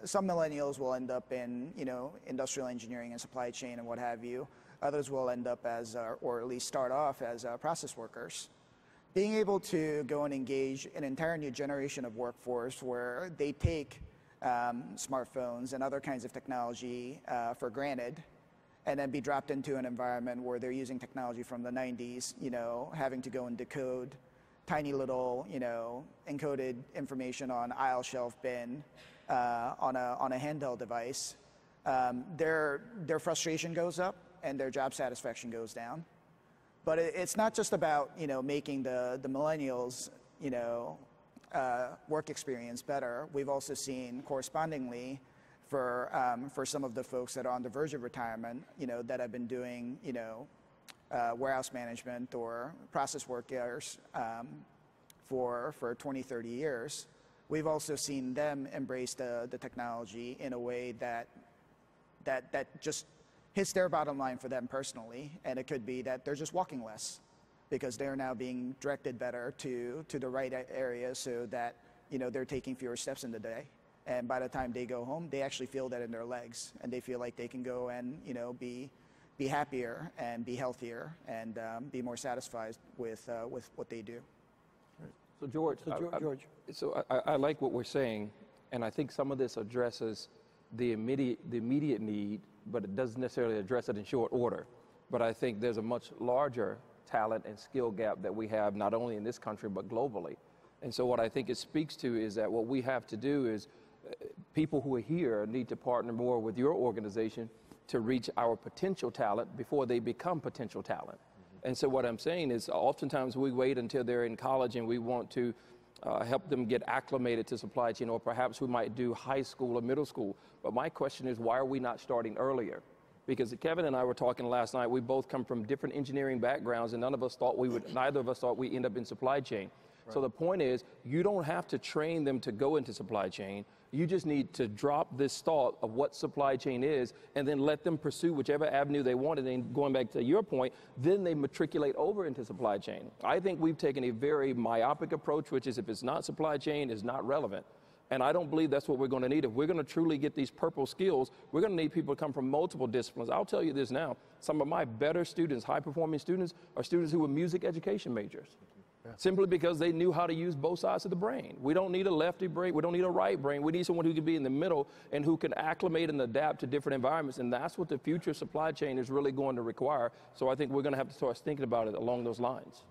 some millennials will end up in industrial engineering and supply chain and what have you. Others will end up as, or at least start off as process workers. Being able to go and engage an entire new generation of workforce where they take smartphones and other kinds of technology for granted, and then be dropped into an environment where they're using technology from the 90s, having to go and decode tiny little, encoded information on aisle shelf bin on a handheld device, their frustration goes up and their job satisfaction goes down. But it's not just about making the millennials work experience better. We've also seen correspondingly for some of the folks that are on the verge of retirement, that have been doing warehouse management or process workers for 20, 30 years. We've also seen them embrace the technology in a way that just hits their bottom line for them personally, and it could be that they're just walking less because they're now being directed better to the right areas so that they're taking fewer steps in the day. And by the time they go home, they actually feel that in their legs, and they feel like they can go and be happier and be healthier and be more satisfied with what they do. Right. So George, I like what we're saying, and I think some of this addresses the immediate need, but it doesn't necessarily address it in short order. But I think there's a much larger talent and skill gap that we have, not only in this country, but globally. And so what I think it speaks to is that what we have to do is people who are here need to partner more with your organization to reach our potential talent before they become potential talent. And so what I'm saying is oftentimes we wait until they're in college and we want to help them get acclimated to supply chain, or perhaps we might do high school or middle school. But my question is, why are we not starting earlier? Because Kevin and I were talking last night, we both come from different engineering backgrounds, and neither of us thought we'd end up in supply chain. Right. So the point is, you don't have to train them to go into supply chain. You just need to drop this thought of what supply chain is and then let them pursue whichever avenue they want. And then going back to your point, then they matriculate over into supply chain. I think we've taken a very myopic approach, which is if it's not supply chain, it's not relevant. And I don't believe that's what we're going to need. If we're going to truly get these purple skills, we're going to need people to come from multiple disciplines. I'll tell you this now. Some of my better students, high-performing students, are students who were music education majors. Yeah. Simply because they knew how to use both sides of the brain. We don't need a lefty brain. We don't need a right brain. We need someone who can be in the middle and who can acclimate and adapt to different environments. And that's what the future supply chain is really going to require. So I think we're going to have to start thinking about it along those lines.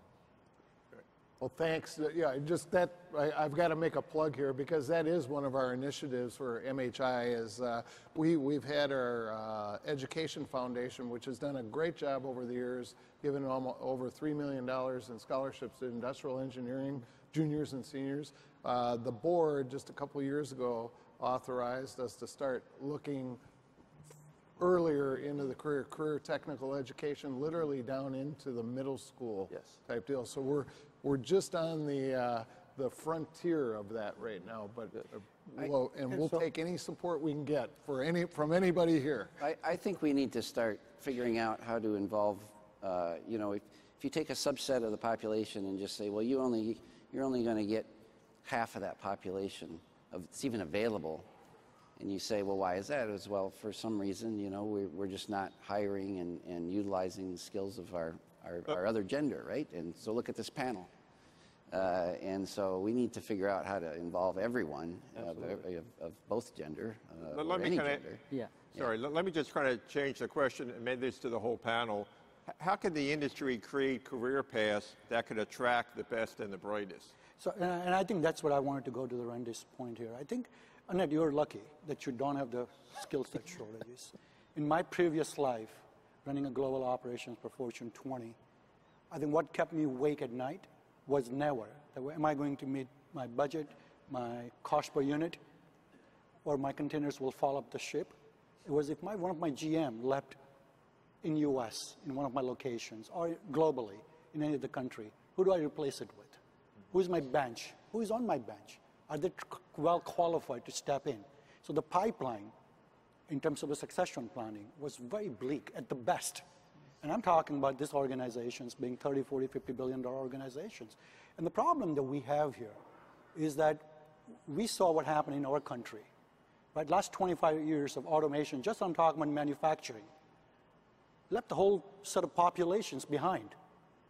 Well, thanks. Yeah, just that, I've got to make a plug here because that is one of our initiatives for MHI is we've had our Education Foundation, which has done a great job over the years, giving over $3 million in scholarships to industrial engineering, juniors and seniors. The board, just a couple of years ago, authorized us to start looking earlier into the career technical education, literally down into the middle school type deal. So we're just on the frontier of that right now, but we'll take any support we can get from anybody here. I think we need to start figuring out how to involve, you know, if you take a subset of the population and just say, well, you're only going to get half of that population that's even available. And you say, well, why is that? As well, for some reason, you know, we're just not hiring and utilizing the skills of our other gender, right? And so look at this panel. And so we need to figure out how to involve everyone of both gender, or any gender. Sorry, let me just kind of change the question and make this to the whole panel. How can the industry create career paths that could attract the best and the brightest? So, and I think that's what I wanted to go to the Randy's point here. I think, Annette, you're lucky that you don't have the skill set shortages. In my previous life, running a global operations for Fortune 20, I think what kept me awake at night was never, am I going to meet my budget, my cost per unit, or my containers will fall off the ship. It was if one of my GM left in US, in one of my locations, or globally, in any other country, who do I replace it with? Who's my bench? Who is on my bench? Are they well qualified to step in? So the pipeline, in terms of the succession planning, was very bleak at the best. And I'm talking about these organizations being 30, 40, $50 billion organizations. And the problem that we have here is that we saw what happened in our country. Right? Last 25 years of automation, just I'm talking about manufacturing, left the whole set of populations behind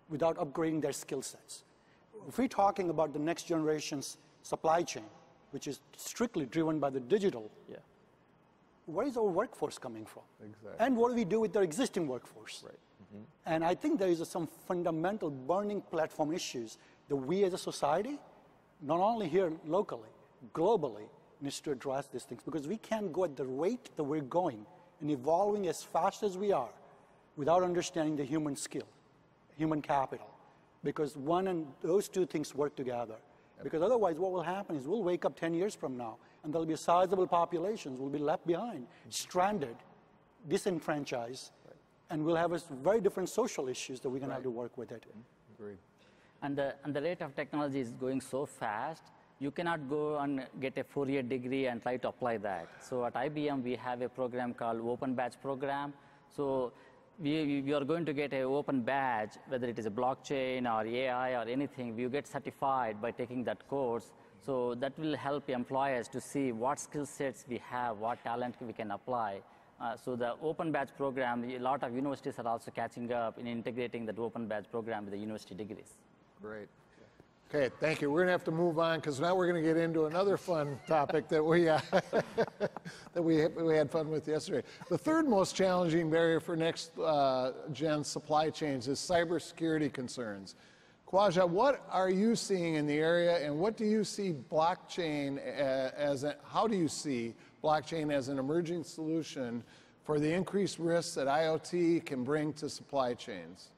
without upgrading their skill sets. If we're talking about the next generation's supply chain, which is strictly driven by the digital, where is our workforce coming from? Exactly. And what do we do with their existing workforce? Right. Mm-hmm. And I think there is some fundamental burning platform issues that we as a society, not only here locally, globally, needs to address these things, because we can't go at the rate that we're going and evolving as fast as we are without understanding the human skill, human capital, because one and those two things work together. Yep. Because otherwise what will happen is we'll wake up 10 years from now and there'll be sizable populations will be left behind, stranded, disenfranchised, and we'll have very different social issues that we're going to have to work with it. Agreed. And the rate of technology is going so fast, you cannot go and get a 4-year degree and try to apply that. So at IBM, we have a program called Open Badge Program. So we are going to get an open badge, whether it is a blockchain or AI or anything, you get certified by taking that course. So that will help employers to see what skill sets we have, what talent we can apply. So the open badge program, a lot of universities are also catching up in integrating that open badge program with the university degrees. Great. Okay, thank you. We're going to have to move on because now we're going to get into another fun topic that we had fun with yesterday. The third most challenging barrier for next gen supply chains is cybersecurity concerns. Khwaja, what are you seeing in the area, and what do you see blockchain how do you see blockchain as an emerging solution for the increased risks that IoT can bring to supply chains?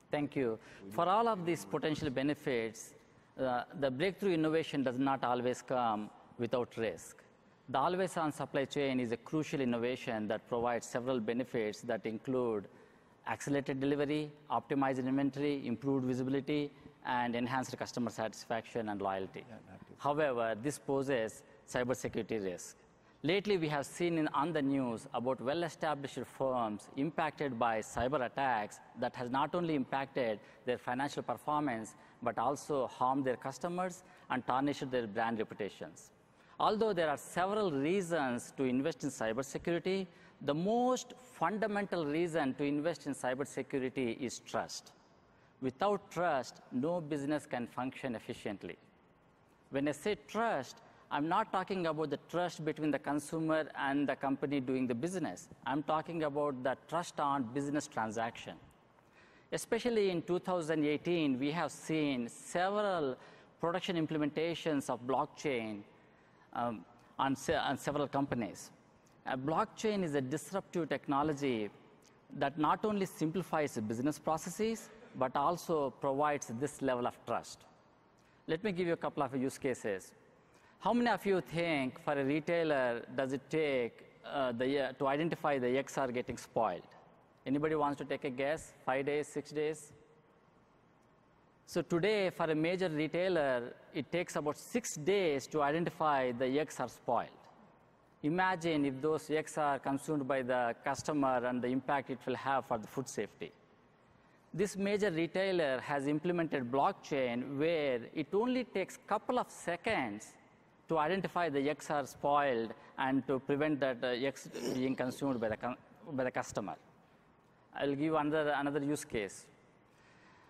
Thank you. For all of these potential benefits, the breakthrough innovation does not always come without risk. The always-on supply chain is a crucial innovation that provides several benefits that include accelerated delivery, optimized inventory, improved visibility, and enhanced customer satisfaction and loyalty. However, this poses cybersecurity risk. Lately, we have seen on the news about well-established firms impacted by cyber attacks that has not only impacted their financial performance, but also harmed their customers and tarnished their brand reputations. Although there are several reasons to invest in cybersecurity, the most fundamental reason to invest in cybersecurity is trust. Without trust, no business can function efficiently. When I say trust, I'm not talking about the trust between the consumer and the company doing the business. I'm talking about the trust on business transaction. Especially in 2018, we have seen several production implementations of blockchain on several companies. Blockchain is a disruptive technology that not only simplifies business processes, but also provides this level of trust. Let me give you a couple of use cases. How many of you think for a retailer does it take to identify the eggs are getting spoiled? Anybody wants to take a guess? 5 days, 6 days? So today, for a major retailer, it takes about 6 days to identify the eggs are spoiled. Imagine if those eggs are consumed by the customer and the impact it will have for the food safety. This major retailer has implemented blockchain where it only takes a couple of seconds to identify the eggs are spoiled and to prevent that eggs being consumed by the customer. I'll give you another use case.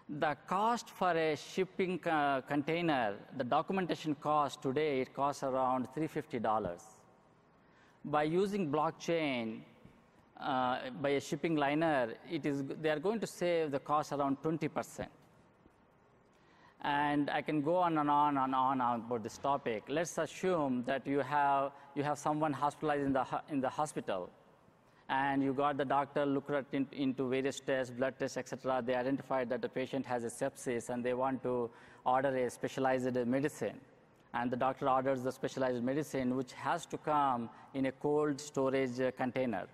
The cost for a shipping container, the documentation cost today, it costs around $350. By using blockchain by a shipping liner, they are going to save the cost around 20%. And I can go on and on and on about this topic. Let's assume that you have someone hospitalized in the hospital, and you got the doctor looked into various tests, blood tests, etc. They identified that the patient has a sepsis, and they want to order a specialized medicine. And the doctor orders the specialized medicine, which has to come in a cold storage container.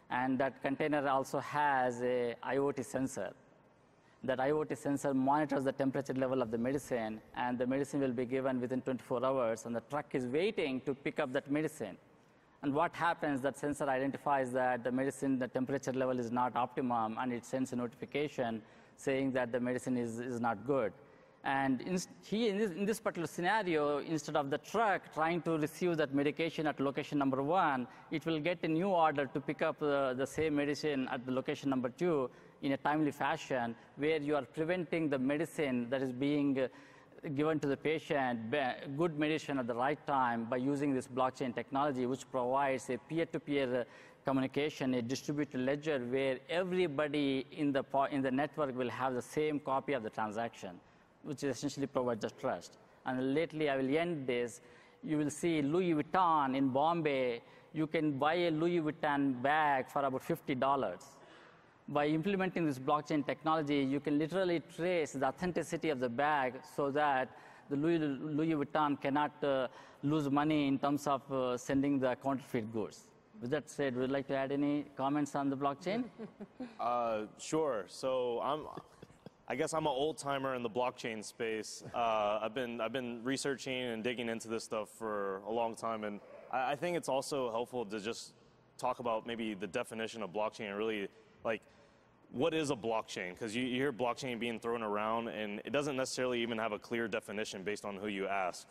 And that container also has a IoT sensor. That IoT sensor monitors the temperature level of the medicine, and the medicine will be given within 24 hours, and the truck is waiting to pick up that medicine. And what happens, that sensor identifies that the medicine, the temperature level is not optimum, and it sends a notification saying that the medicine is not good. And in this particular scenario, instead of the truck trying to receive that medication at location number 1, it will get a new order to pick up the same medicine at the location number 2 in a timely fashion, where you are preventing the medicine that is being given to the patient, good medicine at the right time, by using this blockchain technology, which provides a peer-to-peer communication, a distributed ledger, where everybody in the network will have the same copy of the transaction, which essentially provides the trust. And lately, I will end this. You will see Louis Vuitton in Bombay. You can buy a Louis Vuitton bag for about $50. By implementing this blockchain technology, you can literally trace the authenticity of the bag so that the Louis Vuitton cannot lose money in terms of sending the counterfeit goods. With that said, would you like to add any comments on the blockchain? Sure. So I guess I'm an old timer in the blockchain space. I've been researching and digging into this stuff for a long time, and I think it's also helpful to just talk about maybe the definition of blockchain and really like what is a blockchain? Because you hear blockchain being thrown around, and it doesn't necessarily even have a clear definition based on who you ask.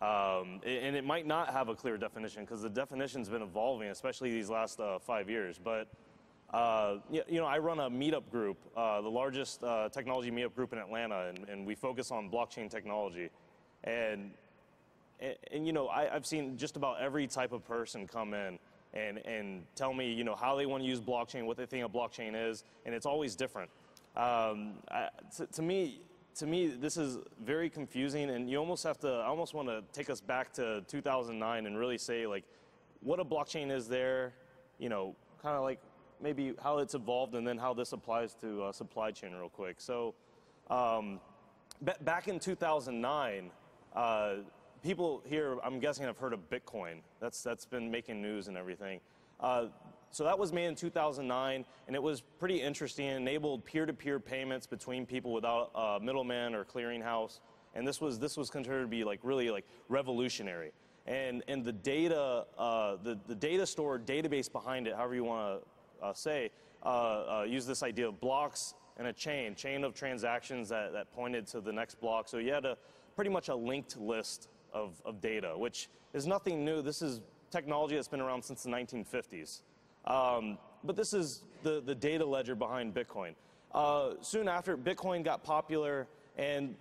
And it might not have a clear definition because the definition's been evolving, especially these last 5 years. But you know, I run a meetup group, the largest technology meetup group in Atlanta, and we focus on blockchain technology. And you know, I've seen just about every type of person come in and tell me, you know, how they want to use blockchain, what they think a blockchain is, and it's always different. To me, this is very confusing, and you almost have to, I almost want to take us back to 2009 and really say, like, what a blockchain is there, you know, kind of like maybe how it's evolved, and then how this applies to supply chain real quick. So back in 2009, people here, I'm guessing, have heard of Bitcoin. That's been making news and everything. So that was made in 2009, and it was pretty interesting. It enabled peer-to-peer payments between people without a middleman or clearinghouse, and this was considered to be like really like revolutionary. And the data, the data store, database behind it, however you want to say, use this idea of blocks and a chain of transactions that pointed to the next block. So you had pretty much a linked list of data, which is nothing new. This is technology that's been around since the 1950s. But this is the data ledger behind Bitcoin. Soon after, Bitcoin got popular, and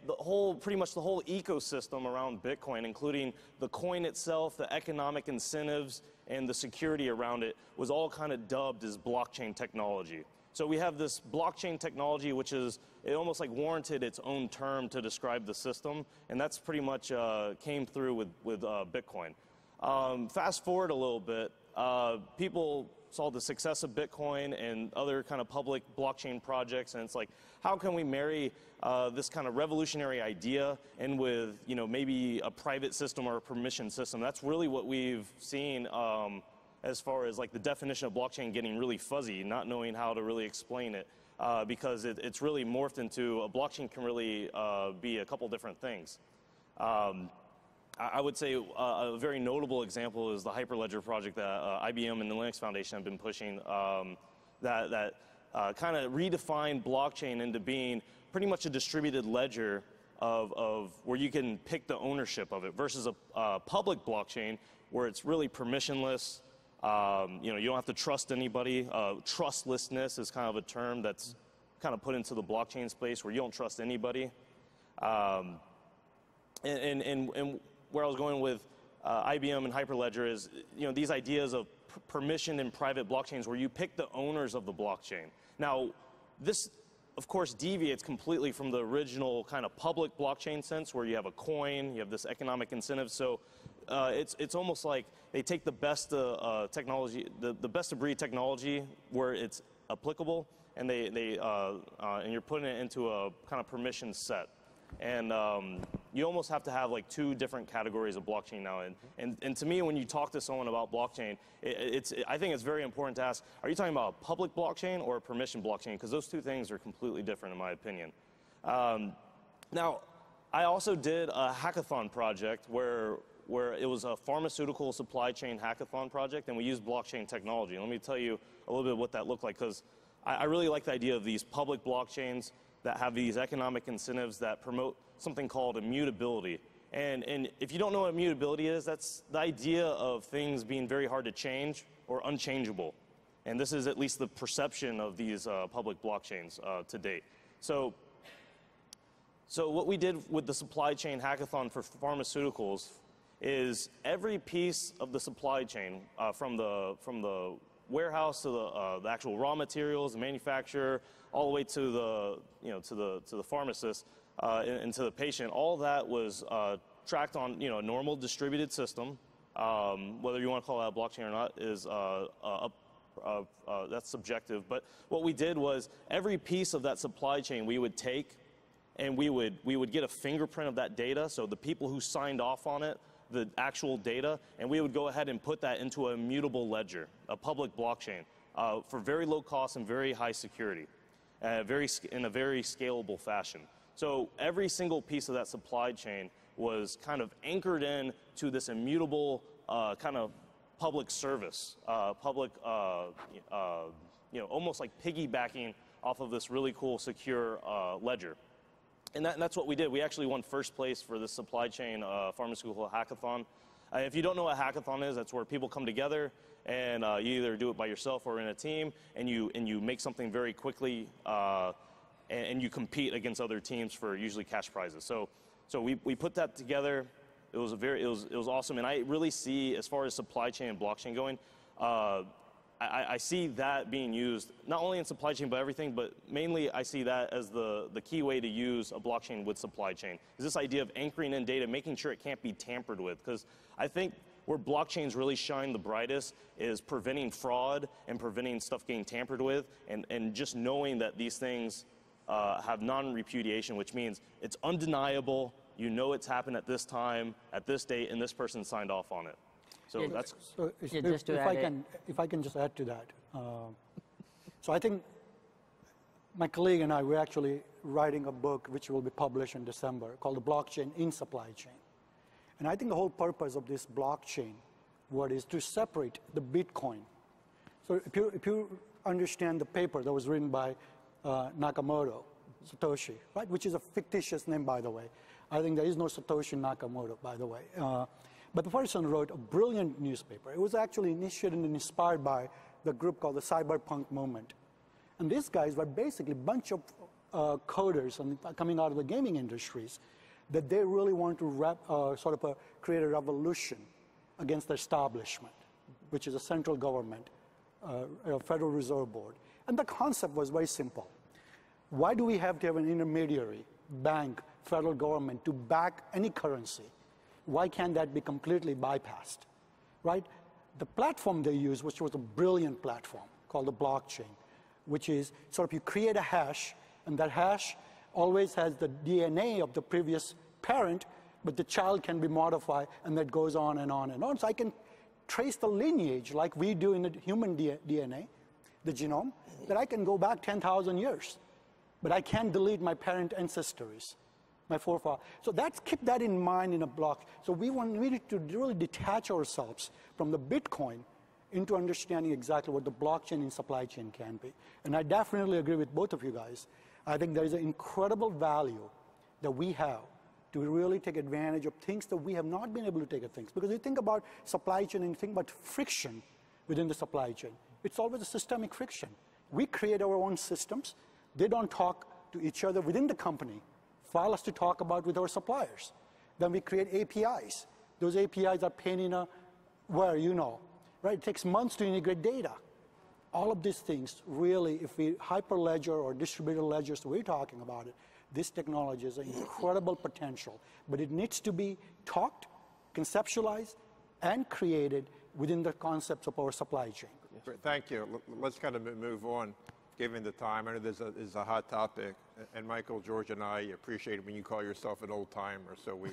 pretty much the whole ecosystem around Bitcoin, including the coin itself, the economic incentives, and the security around it, was all kind of dubbed as blockchain technology. So we have this blockchain technology, which it almost like warranted its own term to describe the system, and that's pretty much came through with Bitcoin. Fast forward a little bit, people saw the success of Bitcoin and other kind of public blockchain projects, and it's like, how can we marry this kind of revolutionary idea in with, maybe a private system or a permission system? That's really what we've seen as far as like the definition of blockchain getting really fuzzy, not knowing how to really explain it, because it's really morphed into a blockchain can really be a couple different things. I would say a very notable example is the Hyperledger project that IBM and the Linux Foundation have been pushing, that kind of redefined blockchain into being pretty much a distributed ledger of where you can pick the ownership of it, versus a public blockchain where it's really permissionless. You don't have to trust anybody. Trustlessness is kind of a term that's kind of put into the blockchain space where you don't trust anybody. And where I was going with IBM and Hyperledger is, these ideas of permission in private blockchains where you pick the owners of the blockchain. Now, this, of course, deviates completely from the original kind of public blockchain sense where you have a coin, you have this economic incentive. So it's almost like they take the best technology, the best of breed technology where it's applicable, and and you're putting it into a kind of permission set. And you almost have to have like two different categories of blockchain now. And to me, when you talk to someone about blockchain, I think it's very important to ask, are you talking about a public blockchain or a permission blockchain? Because those two things are completely different in my opinion. Now, I also did a hackathon project where it was a pharmaceutical supply chain hackathon project, and we used blockchain technology. And let me tell you a little bit what that looked like, because I really like the idea of these public blockchains that have these economic incentives that promote something called immutability. And if you don't know what immutability is, that's the idea of things being very hard to change or unchangeable. And this is at least the perception of these public blockchains to date. So what we did with the supply chain hackathon for pharmaceuticals is every piece of the supply chain, from the warehouse to the actual raw materials, the manufacturer, all the way to the pharmacist and to the patient, all that was tracked on a normal distributed system. Whether you want to call that a blockchain or not is that's subjective. But what we did was every piece of that supply chain we would take, and we would get a fingerprint of that data, so the people who signed off on it, the actual data, and we would go ahead and put that into a immutable ledger, a public blockchain, for very low cost and very high security, in a very scalable fashion. So every single piece of that supply chain was kind of anchored in to this immutable kind of public service, almost like piggybacking off of this really cool, secure ledger. And that's what we did. We actually won first place for the supply chain pharmaceutical hackathon. If you don't know what a hackathon is, that's where people come together and you either do it by yourself or in a team, and you make something very quickly, and you compete against other teams for usually cash prizes. So we put that together. It was awesome, and I really see, as far as supply chain and blockchain going, I see that being used not only in supply chain but everything, but mainly I see that as the key way to use a blockchain with supply chain, is this idea of anchoring in data, making sure it can't be tampered with. Because I think where blockchains really shine the brightest is preventing fraud and preventing stuff getting tampered with, and just knowing that these things have non-repudiation, which means it's undeniable, you know it's happened at this time, at this date, and this person signed off on it. So that's. So if I can just add to that. So I think my colleague and I, we're actually writing a book which will be published in December called The Blockchain in Supply Chain. And I think the whole purpose of this blockchain is to separate the Bitcoin. So if you understand the paper that was written by Nakamoto, Satoshi, right, which is a fictitious name, by the way. I think there is no Satoshi Nakamoto, by the way. But the person wrote a brilliant newspaper. It was actually initiated and inspired by the group called the cyberpunk movement. And these guys were basically a bunch of coders coming out of the gaming industries that they really want to create a revolution against the establishment, which is a central government, Federal Reserve Board. And the concept was very simple. Why do we have to have an intermediary, bank, federal government to back any currency? Why can't that be completely bypassed, right? The platform they used, which was a brilliant platform called the blockchain, which is you create a hash, and that hash always has the DNA of the previous parent, but the child can be modified, and that goes on and on and on. So I can trace the lineage like we do in the human DNA, the genome, that I can go back 10,000 years. But I can't delete my parent ancestors, my forefathers. So keep that in mind in a block. So we needed to really detach ourselves from the Bitcoin into understanding exactly what the blockchain in supply chain can be. And I definitely agree with both of you guys. I think there is an incredible value that we have to really take advantage of things that we have not been able to take advantage of. Because you think about supply chain and you think about friction within the supply chain. It's always a systemic friction. We create our own systems. They don't talk to each other within the company. File us to talk about with our suppliers. Then we create APIs. Those APIs are pain in a right? It takes months to integrate data. All of these things, really, if we hyperledger or distributed ledgers, we're talking about it, this technology has an incredible potential. But it needs to be talked, conceptualized, and created within the concepts of our supply chain. Thank you. Let's kind of move on, given the time. I know this is a hot topic, and Michael, George, and I appreciate it when you call yourself an old timer. So we.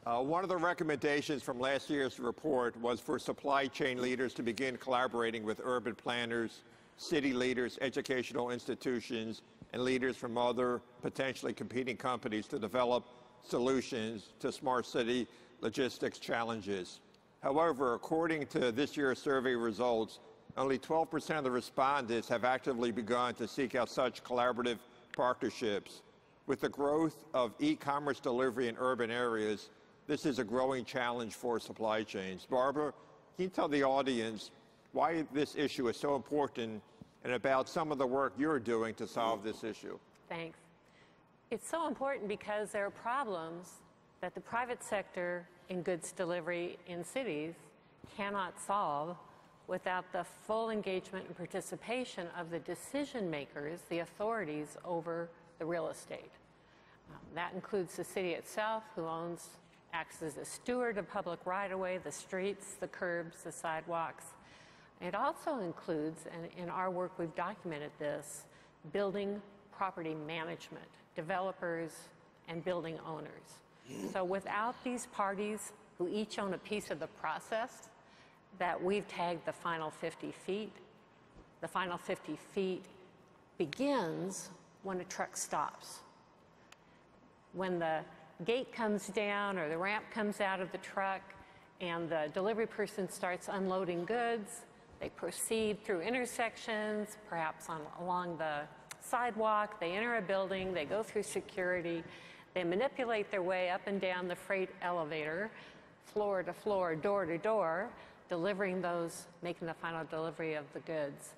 One of the recommendations from last year's report was for supply chain leaders to begin collaborating with urban planners, city leaders, educational institutions, and leaders from other potentially competing companies to develop solutions to smart city logistics challenges. However, according to this year's survey results, only 12% of the respondents have actively begun to seek out such collaborative partnerships. With the growth of e-commerce delivery in urban areas, this is a growing challenge for supply chains. Barbara, can you tell the audience why this issue is so important and about some of the work you're doing to solve this issue? Thanks. It's so important because there are problems that the private sector in goods delivery in cities cannot solve without the full engagement and participation of the decision makers, the authorities over the real estate. That includes the city itself, who acts as a steward of public right-of-way, the streets, the curbs, the sidewalks. It also includes, and in our work we've documented this, building property management, developers and building owners. So without these parties who each own a piece of the process that we've tagged the final 50 feet, the final 50 feet begins when a truck stops. When the gate comes down or the ramp comes out of the truck and the delivery person starts unloading goods, they proceed through intersections, perhaps along the sidewalk, they enter a building, they go through security, they manipulate their way up and down the freight elevator, floor to floor, door to door, delivering those, making the final delivery of the goods.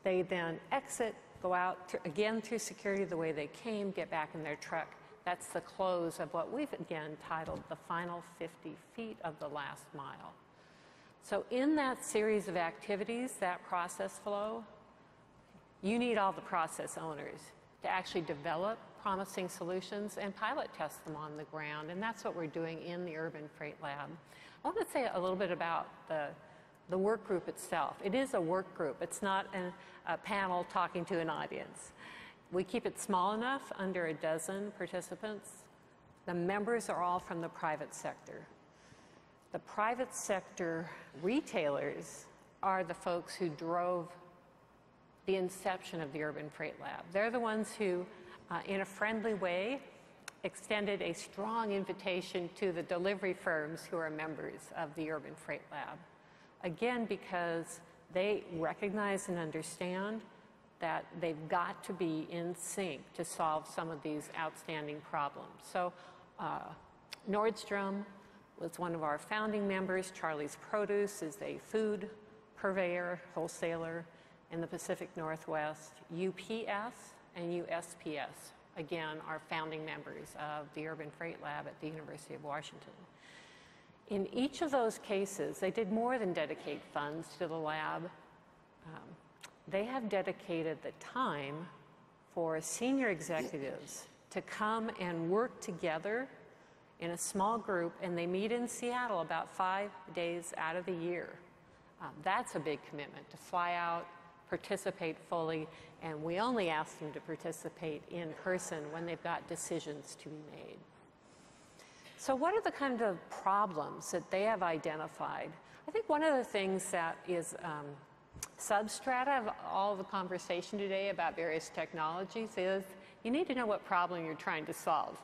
They then exit, go out again through security the way they came, get back in their truck. That's the close of what we've again titled the final 50 feet of the last mile. So in that series of activities, that process flow, you need all the process owners to actually develop promising solutions and pilot test them on the ground. And that's what we're doing in the Urban Freight Lab. I want to say a little bit about the work group itself. It is a work group. It's not a panel talking to an audience. We keep it small enough, under a dozen participants. The members are all from the private sector. The private sector retailers are the folks who drove the inception of the Urban Freight Lab. They're the ones who, in a friendly way, extended a strong invitation to the delivery firms who are members of the Urban Freight Lab. Again, because they recognize and understand that they've got to be in sync to solve some of these outstanding problems. So Nordstrom was one of our founding members. Charlie's Produce is a food purveyor, wholesaler in the Pacific Northwest. UPS and USPS, again, are founding members of the Urban Freight Lab at the University of Washington. In each of those cases, they did more than dedicate funds to the lab. They have dedicated the time for senior executives to come and work together in a small group, and they meet in Seattle about 5 days out of the year. That's a big commitment, to fly out, participate fully, and we only ask them to participate in person when they've got decisions to be made. So what are the kind of problems that they have identified? I think one of the things that is substrata of all the conversation today about various technologies is you need to know what problem you're trying to solve.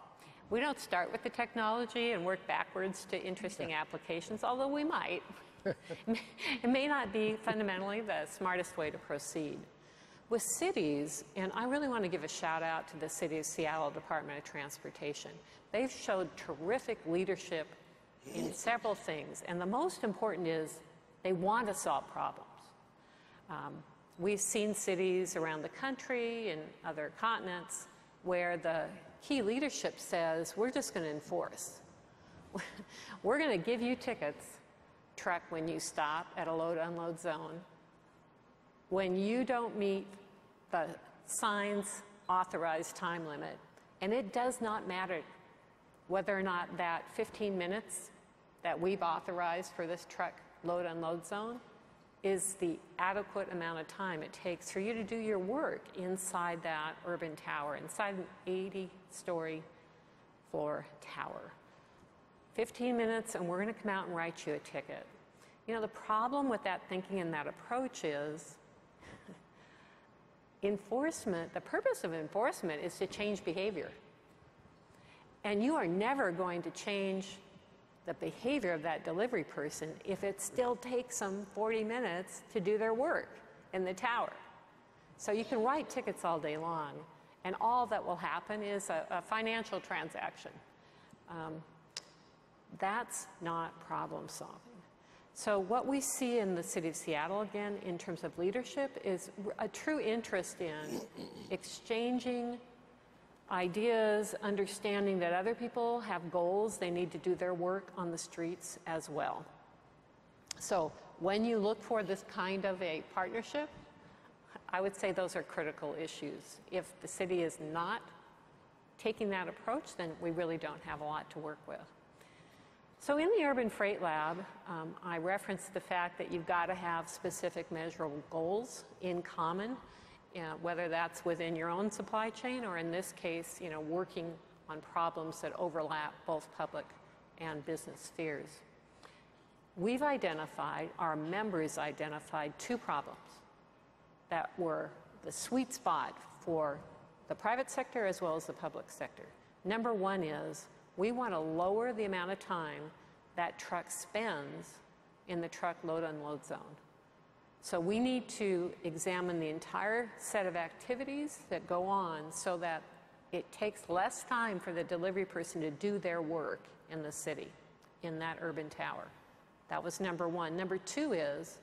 We don't start with the technology and work backwards to interesting applications, although we might. It may not be fundamentally the smartest way to proceed. With cities, and I really want to give a shout out to the City of Seattle Department of Transportation. They've showed terrific leadership in several things, and the most important is they want to solve problems. We've seen cities around the country and other continents where the key leadership says, we're just going to enforce. We're going to give you tickets, truck, when you stop at a load-unload zone. When you don't meet the sign's authorized time limit, and it does not matter whether or not that 15 minutes that we've authorized for this truck load-unload zone is the adequate amount of time it takes for you to do your work inside that urban tower, inside an 80-story floor tower. 15 minutes and we're going to come out and write you a ticket. You know, the problem with that thinking and that approach is enforcement, the purpose of enforcement is to change behavior. And you are never going to change the behavior of that delivery person if it still takes them 40 minutes to do their work in the tower. So you can write tickets all day long, and all that will happen is a financial transaction. That's not problem solving. So what we see in the City of Seattle, again, in terms of leadership, is a true interest in exchanging ideas, understanding that other people have goals, they need to do their work on the streets as well. So when you look for this kind of a partnership, I would say those are critical issues. If the city is not taking that approach, then we really don't have a lot to work with. So in the Urban Freight Lab, I referenced the fact that you've got to have specific measurable goals in common, whether that's within your own supply chain or in this case, you know, working on problems that overlap both public and business spheres. We've identified, our members identified, 2 problems that were the sweet spot for the private sector as well as the public sector. Number 1 is we want to lower the amount of time that truck spends in the truck load-unload zone. So we need to examine the entire set of activities that go on so that it takes less time for the delivery person to do their work in the city, in that urban tower. That was number 1. Number 2 is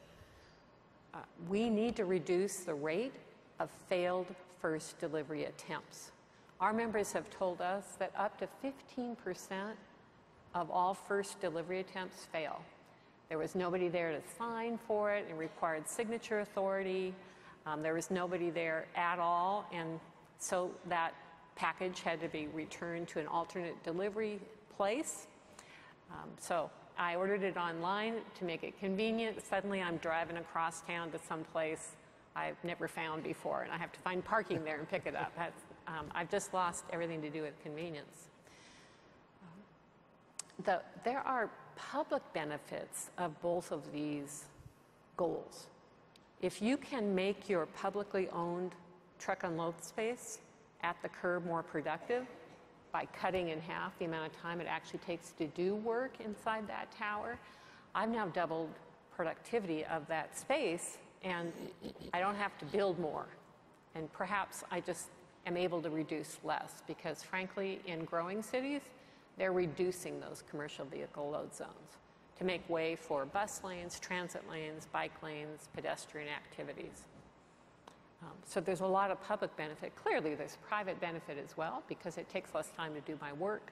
we need to reduce the rate of failed first delivery attempts. Our members have told us that up to 15% of all first delivery attempts fail. There was nobody there to sign for it. It required signature authority. There was nobody there at all, and so that package had to be returned to an alternate delivery place. So I ordered it online to make it convenient. Suddenly I'm driving across town to some place I've never found before, and I have to find parking there and pick it up. I've just lost everything to do with convenience. There are public benefits of both of these goals. If you can make your publicly owned truck unload space at the curb more productive by cutting in half the amount of time it actually takes to do work inside that tower, I've now doubled productivity of that space, and I don't have to build more. And perhaps I just am able to reduce less, because frankly, in growing cities, they're reducing those commercial vehicle load zones to make way for bus lanes, transit lanes, bike lanes, pedestrian activities. So there's a lot of public benefit. Clearly, there's private benefit as well, because it takes less time to do my work.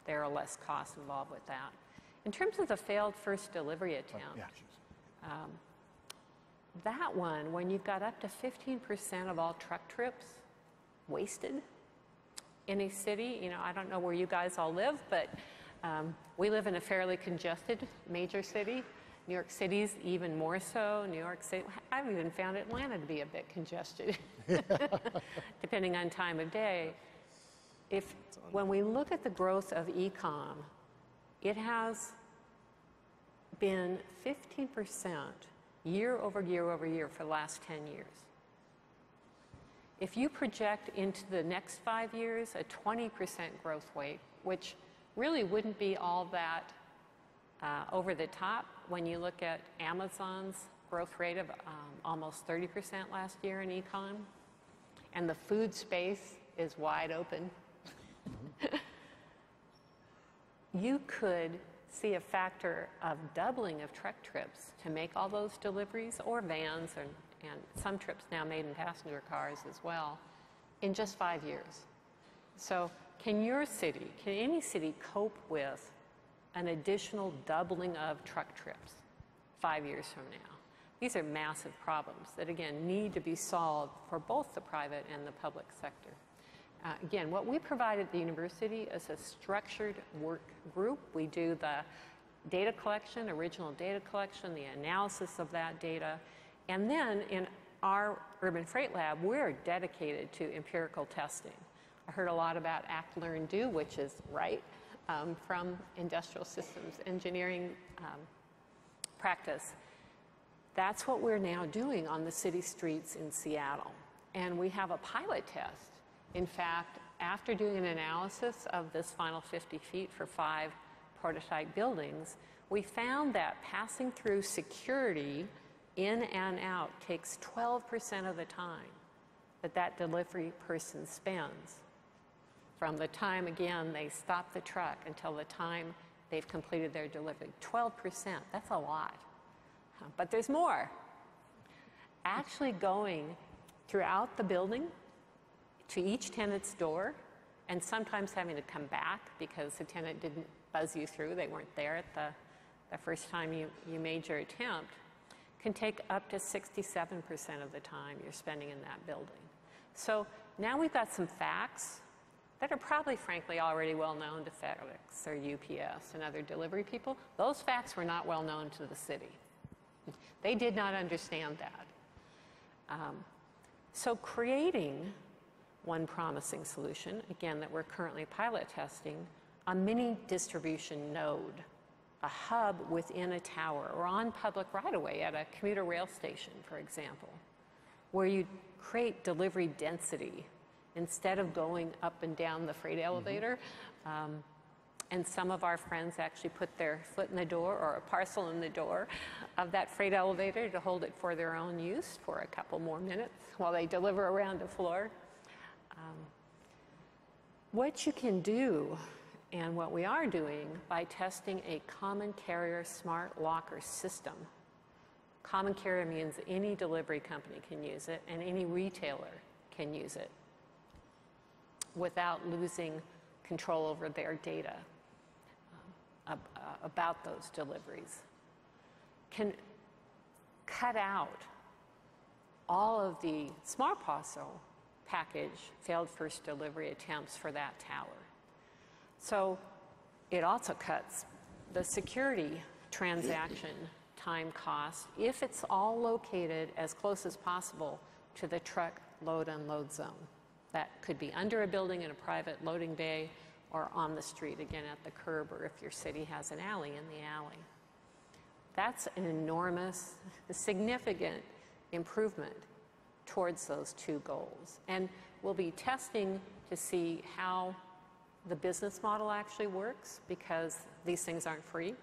There are less costs involved with that. In terms of the failed first delivery attempt, that one, when you've got up to 15% of all truck trips wasted in a city, you know, I don't know where you guys all live, but we live in a fairly congested major city. New York City's even more so. New York City, I've even found Atlanta to be a bit congested, depending on time of day. When we look at the growth of e-com, it has been 15% year over year over year for the last 10 years. If you project into the next 5 years a 20% growth rate, which really wouldn't be all that over the top when you look at Amazon's growth rate of almost 30% last year in e-com, and the food space is wide open, you could see a factor of doubling of truck trips to make all those deliveries, or vans, and some trips now made in passenger cars as well, in just 5 years. So can your city, can any city cope with an additional doubling of truck trips 5 years from now? These are massive problems that, again, need to be solved for both the private and the public sector. Again, what we provide at the university is a structured work group. We do the data collection, original data collection, the analysis of that data, and then in our urban freight lab, we're dedicated to empirical testing. I heard a lot about Act, Learn, Do, which is right from industrial systems engineering practice. That's what we're now doing on the city streets in Seattle. And we have a pilot test. In fact, after doing an analysis of this final 50 feet for 5 prototype buildings, we found that passing through security in and out takes 12% of the time that delivery person spends, from the time, again, they stop the truck until the time they've completed their delivery. 12%, that's a lot. But there's more. Actually going throughout the building to each tenant's door, and sometimes having to come back because the tenant didn't buzz you through, they weren't there at the first time you made your attempt, can take up to 67% of the time you're spending in that building. So now we've got some facts that are probably, frankly, already well known to FedEx or UPS and other delivery people. Those facts were not well known to the city. They did not understand that. So creating one promising solution, again, that we're currently pilot testing, a mini distribution node, a hub within a tower or on public right-of-way at a commuter rail station, for example, where you create delivery density instead of going up and down the freight elevator. And some of our friends actually put their foot in the door or a parcel in the door of that freight elevator to hold it for their own use for a couple more minutes while they deliver around the floor. What you can do, and what we are doing by testing a common carrier smart locker system. Common carrier means any delivery company can use it and any retailer can use it without losing control over their data about those deliveries. Can cut out all of the smart parcel package failed first delivery attempts for that tower. So it also cuts the security transaction time cost if it's all located as close as possible to the truck load unload zone. That could be under a building in a private loading bay or on the street, again at the curb, or if your city has an alley, in the alley. That's an enormous, significant improvement towards those two goals. And we'll be testing to see how the business model actually works, because these things aren't free.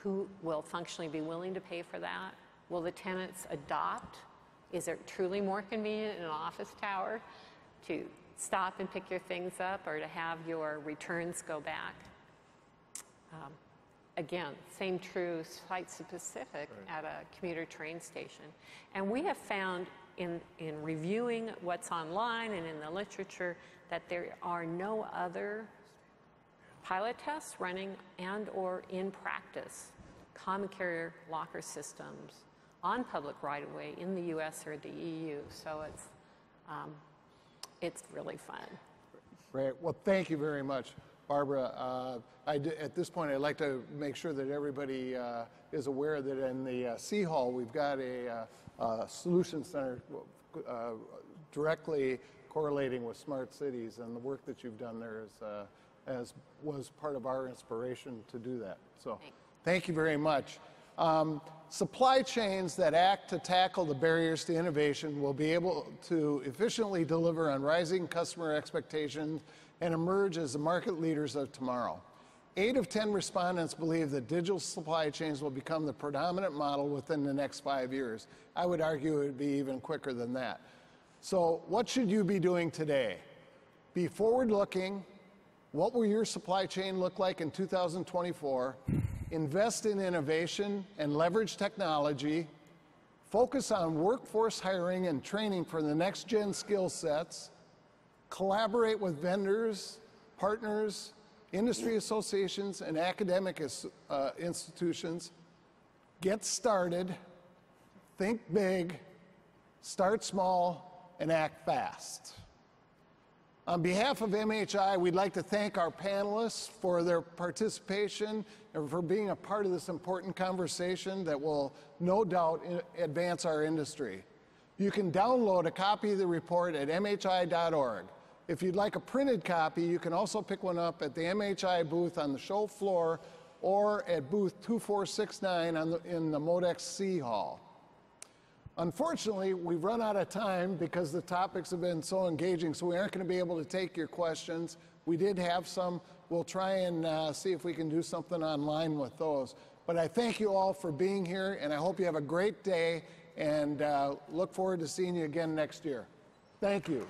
Who will functionally be willing to pay for that? Will the tenants adopt? Is it truly more convenient in an office tower to stop and pick your things up, or to have your returns go back? Again, same true site-specific at a commuter train station. And we have found in reviewing what's online and in the literature that there are no other pilot tests running and or in practice common carrier locker systems on public right-of-way in the US or the EU. So it's really fun. Great. Well, thank you very much, Barbara. At this point, I'd like to make sure that everybody is aware that in the C Hall, we've got a solution center directly correlating with smart cities, and the work that you've done there was part of our inspiration to do that. So thank you very much. Supply chains that act to tackle the barriers to innovation will be able to efficiently deliver on rising customer expectations and emerge as the market leaders of tomorrow. 8 of 10 respondents believe that digital supply chains will become the predominant model within the next 5 years. I would argue it would be even quicker than that. So what should you be doing today? Be forward-looking. What will your supply chain look like in 2024? Invest in innovation and leverage technology. Focus on workforce hiring and training for the next-gen skill sets. Collaborate with vendors, partners, industry associations, and academic institutions. Get started. Think big. Start small, and act fast. On behalf of MHI, we'd like to thank our panelists for their participation and for being a part of this important conversation that will no doubt advance our industry. You can download a copy of the report at mhi.org. If you'd like a printed copy, you can also pick one up at the MHI booth on the show floor or at booth 2469 in the MODEX C Hall. Unfortunately, we've run out of time because the topics have been so engaging, so we aren't going to be able to take your questions. We did have some. We'll try and see if we can do something online with those. But I thank you all for being here, and I hope you have a great day, and look forward to seeing you again next year. Thank you.